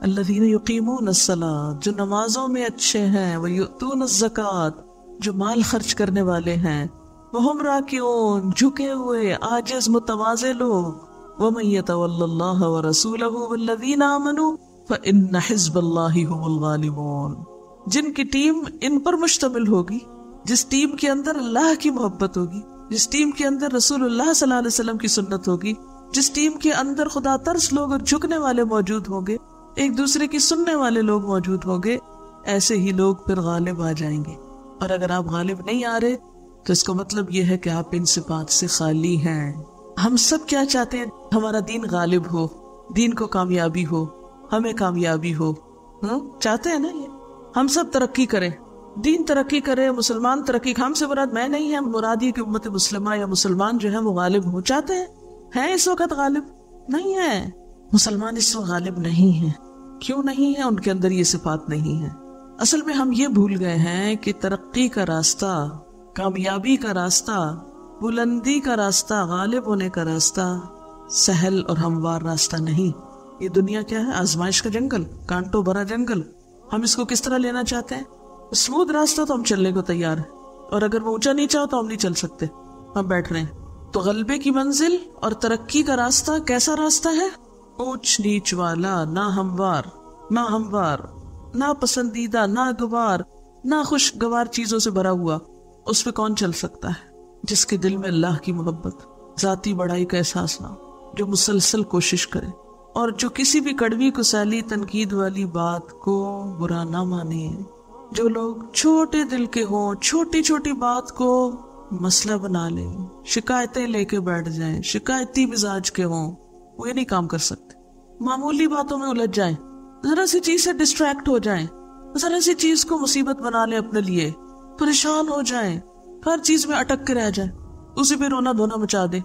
الذین یقیمون الصلاۃ، جو نمازوں میں اچھے ہیں، ویؤتون الزکوٰۃ، جو مال خرچ کرنے والے ہیں، وہم راکعون، جھکے ہوئے عاجز متواضع لوگ، ومن یتول اللہ ورسولہ والذین آمنوا فإن حزب اللہ هم الغالبون، جن کی ٹیم ان پر مشتمل ہوگی، جس ٹیم کے اندر اللہ کی محبت ہوگی، جس ٹیم کے اندر رسول اللہ صلی اللہ علیہ وسلم کی سنت ہوگی، جس ٹیم کے اندر خدا ترس لوگ اور جھکنے والے موجود ہوں گے، ایک دوسرے کی سننے والے لوگ موجود ہوں گے، ایسے ہی لوگ پھر غالب آ جائیں گے. اور اگر آپ غالب نہیں آ رہے تو اس کا مطلب یہ ہے کہ آپ ان صفات سے خالی ہیں. ہم سب کیا چاہتے ہیں؟ ہمارا دین غالب ہو، دین کو کامیابی ہو، ہمیں کامیابی ہو. چاہتے ہیں نا؟ یہ ہم سب ترقی کریں، دین ترقی کرے، مسلمان ترقی. ہم سے مراد میں نہیں ہے، مراد یہ کہ امت مسلمہ یا مسلمان جو ہے وہ غالب ہو. چاہتے ہیں اس وقت غالب نہیں ہے. مسلمان اس وقت غالب نہیں ہے. کیوں نہیں ہے؟ ان کے اندر یہ صفات نہیں ہے. اصل میں ہم یہ بھول گئے ہیں کہ ترقی کا راستہ، کامیابی کا راستہ، بلندی کا راستہ، غالب ہونے کا راستہ سہل اور ہموار راستہ نہیں. یہ دنیا کیا ہے؟ آزمائش کا جنگل، کانٹوں بھرا جنگل. ہم اس کو کس طرح لینا چاہتے ہیں؟ اسموتھ راستہ تو ہم چلنے کو تیار ہیں، اور اگر وہ اونچا نیچا ہو تو ہم نہیں چل سکتے، ہم بیٹھ رہے ہیں. تو غلبے کی منزل اور ترقی کا راستہ کیسا راستہ ہے؟ اونچ نیچ والا، نہ ہموار، نہ پسندیدہ، نہ گوار، نہ خوشگوار چیزوں سے بھرا ہوا. اس پہ کون چل سکتا ہے؟ جس کے دل میں اللہ کی محبت، ذاتی بڑائی کا احساس نہ ہو، جو مسلسل کوشش کرے اور جو کسی بھی کڑوی کسیلی تنقید والی بات کو برا نہ مانے. جو لوگ چھوٹے دل کے ہوں، چھوٹی چھوٹی بات کو مسئلہ بنا لیں، شکایتیں لے کے بیٹھ جائیں، شکایتی مزاج کے ہوں، وہ یہ نہیں کام کر سکتے. معمولی باتوں میں الجھ جائیں، ذرا سی چیز سے ڈسٹریکٹ ہو جائیں، ذرا سی چیز کو مصیبت بنا لیں اپنے لیے، پریشان ہو جائیں، ہر چیز میں اٹک کے رہ جائیں، اسی پہ رونا دھونا مچا دیں.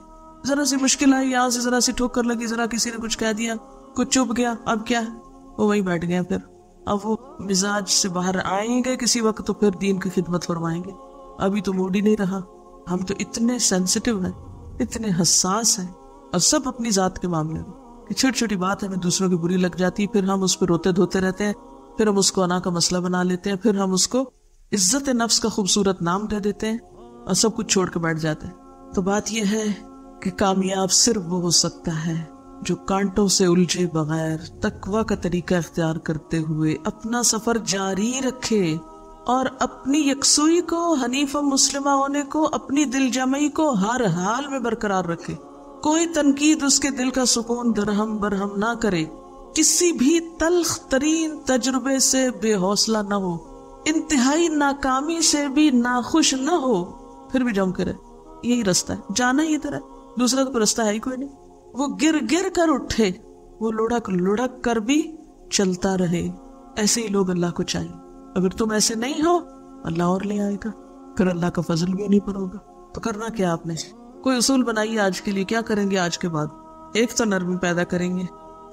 ذرا سی مشکل آئی، یہاں سے ذرا سی ٹھوکر لگی، ذرا کسی نے کچھ کہہ دیا، کچھ چپ گیا، اب کیا ہے؟ وہ وہیں بیٹھ گئے. پھر اب وہ مزاج سے باہر آئیں گے کسی وقت تو پھر دین کی خدمت فرمائیں گے. ابھی تو موڈ ہی نہیں رہا. ہم تو اتنے سینسٹیو ہیں، اتنے حساس ہیں، اور سب اپنی ذات کے معاملے میں کہ چھوٹی چھوٹی بات ہمیں دوسروں کی بری لگ جاتی، پھر ہم اس پہ روتے دھوتے رہتے ہیں، پھر ہم اس کو انا کا مسئلہ بنا لیتے ہیں، پھر ہم اس کو عزت نفس کا خوبصورت نام دے دیتے ہیں اور سب کچھ چھوڑ کے بیٹھ جاتے ہیں. تو بات یہ ہے کہ کامیاب صرف وہ ہو سکتا ہے جو کانٹوں سے الجھے بغیر تقویٰ کا طریقہ اختیار کرتے ہوئے اپنا سفر جاری رکھے اور اپنی یکسوئی کو، حنیف و مسلمہ ہونے کو، اپنی دل جمعی کو ہر حال میں برقرار رکھے. کوئی تنقید اس کے دل کا سکون درہم برہم نہ کرے، کسی بھی تلخ ترین تجربے سے بے حوصلہ نہ ہو، انتہائی ناکامی سے بھی ناخوش نہ ہو، پھر بھی جم کرے. یہی راستہ ہے، جانا ہی ادھر ہے، دوسرا تو راستہ ہے ہی کوئی نہیں. وہ گر گر کر اٹھے، وہ لڑک لڑک کر بھی چلتا رہے. ایسے ہی لوگ اللہ کو چاہیے. اگر تم ایسے نہیں ہو، اللہ اور لے آئے گا، پھر اللہ کا فضل بھی نہیں پر ہوگا. تو کرنا کیا آپ نے؟ کوئی اصول بنائیے آج کے لیے. کیا کریں گے آج کے بعد؟ ایک تو نرمی پیدا کریں گے،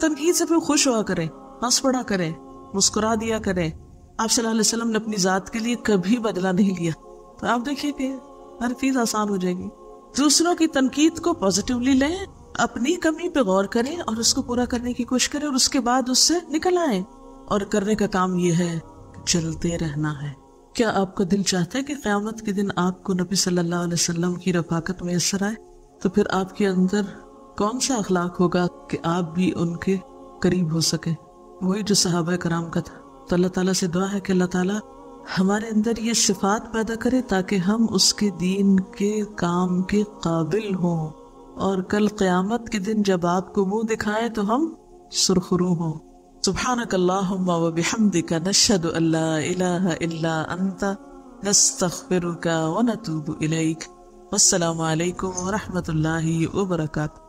تنقید سے پھر خوش ہوا کریں، ہنس پڑا کریں، مسکرا دیا کریں. آپ صلی اللہ علیہ وسلم نے اپنی ذات کے لیے کبھی بدلہ نہیں لیا. تو آپ دیکھیے کہ ہر چیز آسان ہو جائے گی. دوسروں کی تنقید کو پازیٹیولی لیں، اپنی کمی پہ غور کریں اور اس کو پورا کرنے کی کوشش کریں، اور اس کے بعد اس سے نکل آئیں. اور کرنے کا کام یہ ہے کہ چلتے رہنا ہے. کیا آپ کا دل چاہتا ہے کہ قیامت کے دن آپ کو نبی صلی اللہ علیہ وسلم کی رفاقت میسر آئے؟ تو پھر آپ کے اندر کون سا اخلاق ہوگا کہ آپ بھی ان کے قریب ہو سکیں؟ وہی جو صحابہ کرام کا تھا. تو اللہ تعالیٰ سے دعا ہے کہ اللہ تعالیٰ ہمارے اندر یہ صفات پیدا کرے تاکہ ہم اس کے دین کے کام کے قابل ہوں، اور کل قیامت کے دن جب آپ کو منہ دکھائیں تو ہم سرخرو ہوں. سبحانک اللہم و بحمدک نشہد ان لا الہ الا انت نستغفرک و نتوب الیک. والسلام علیکم ورحمۃ اللہ وبرکاتہ.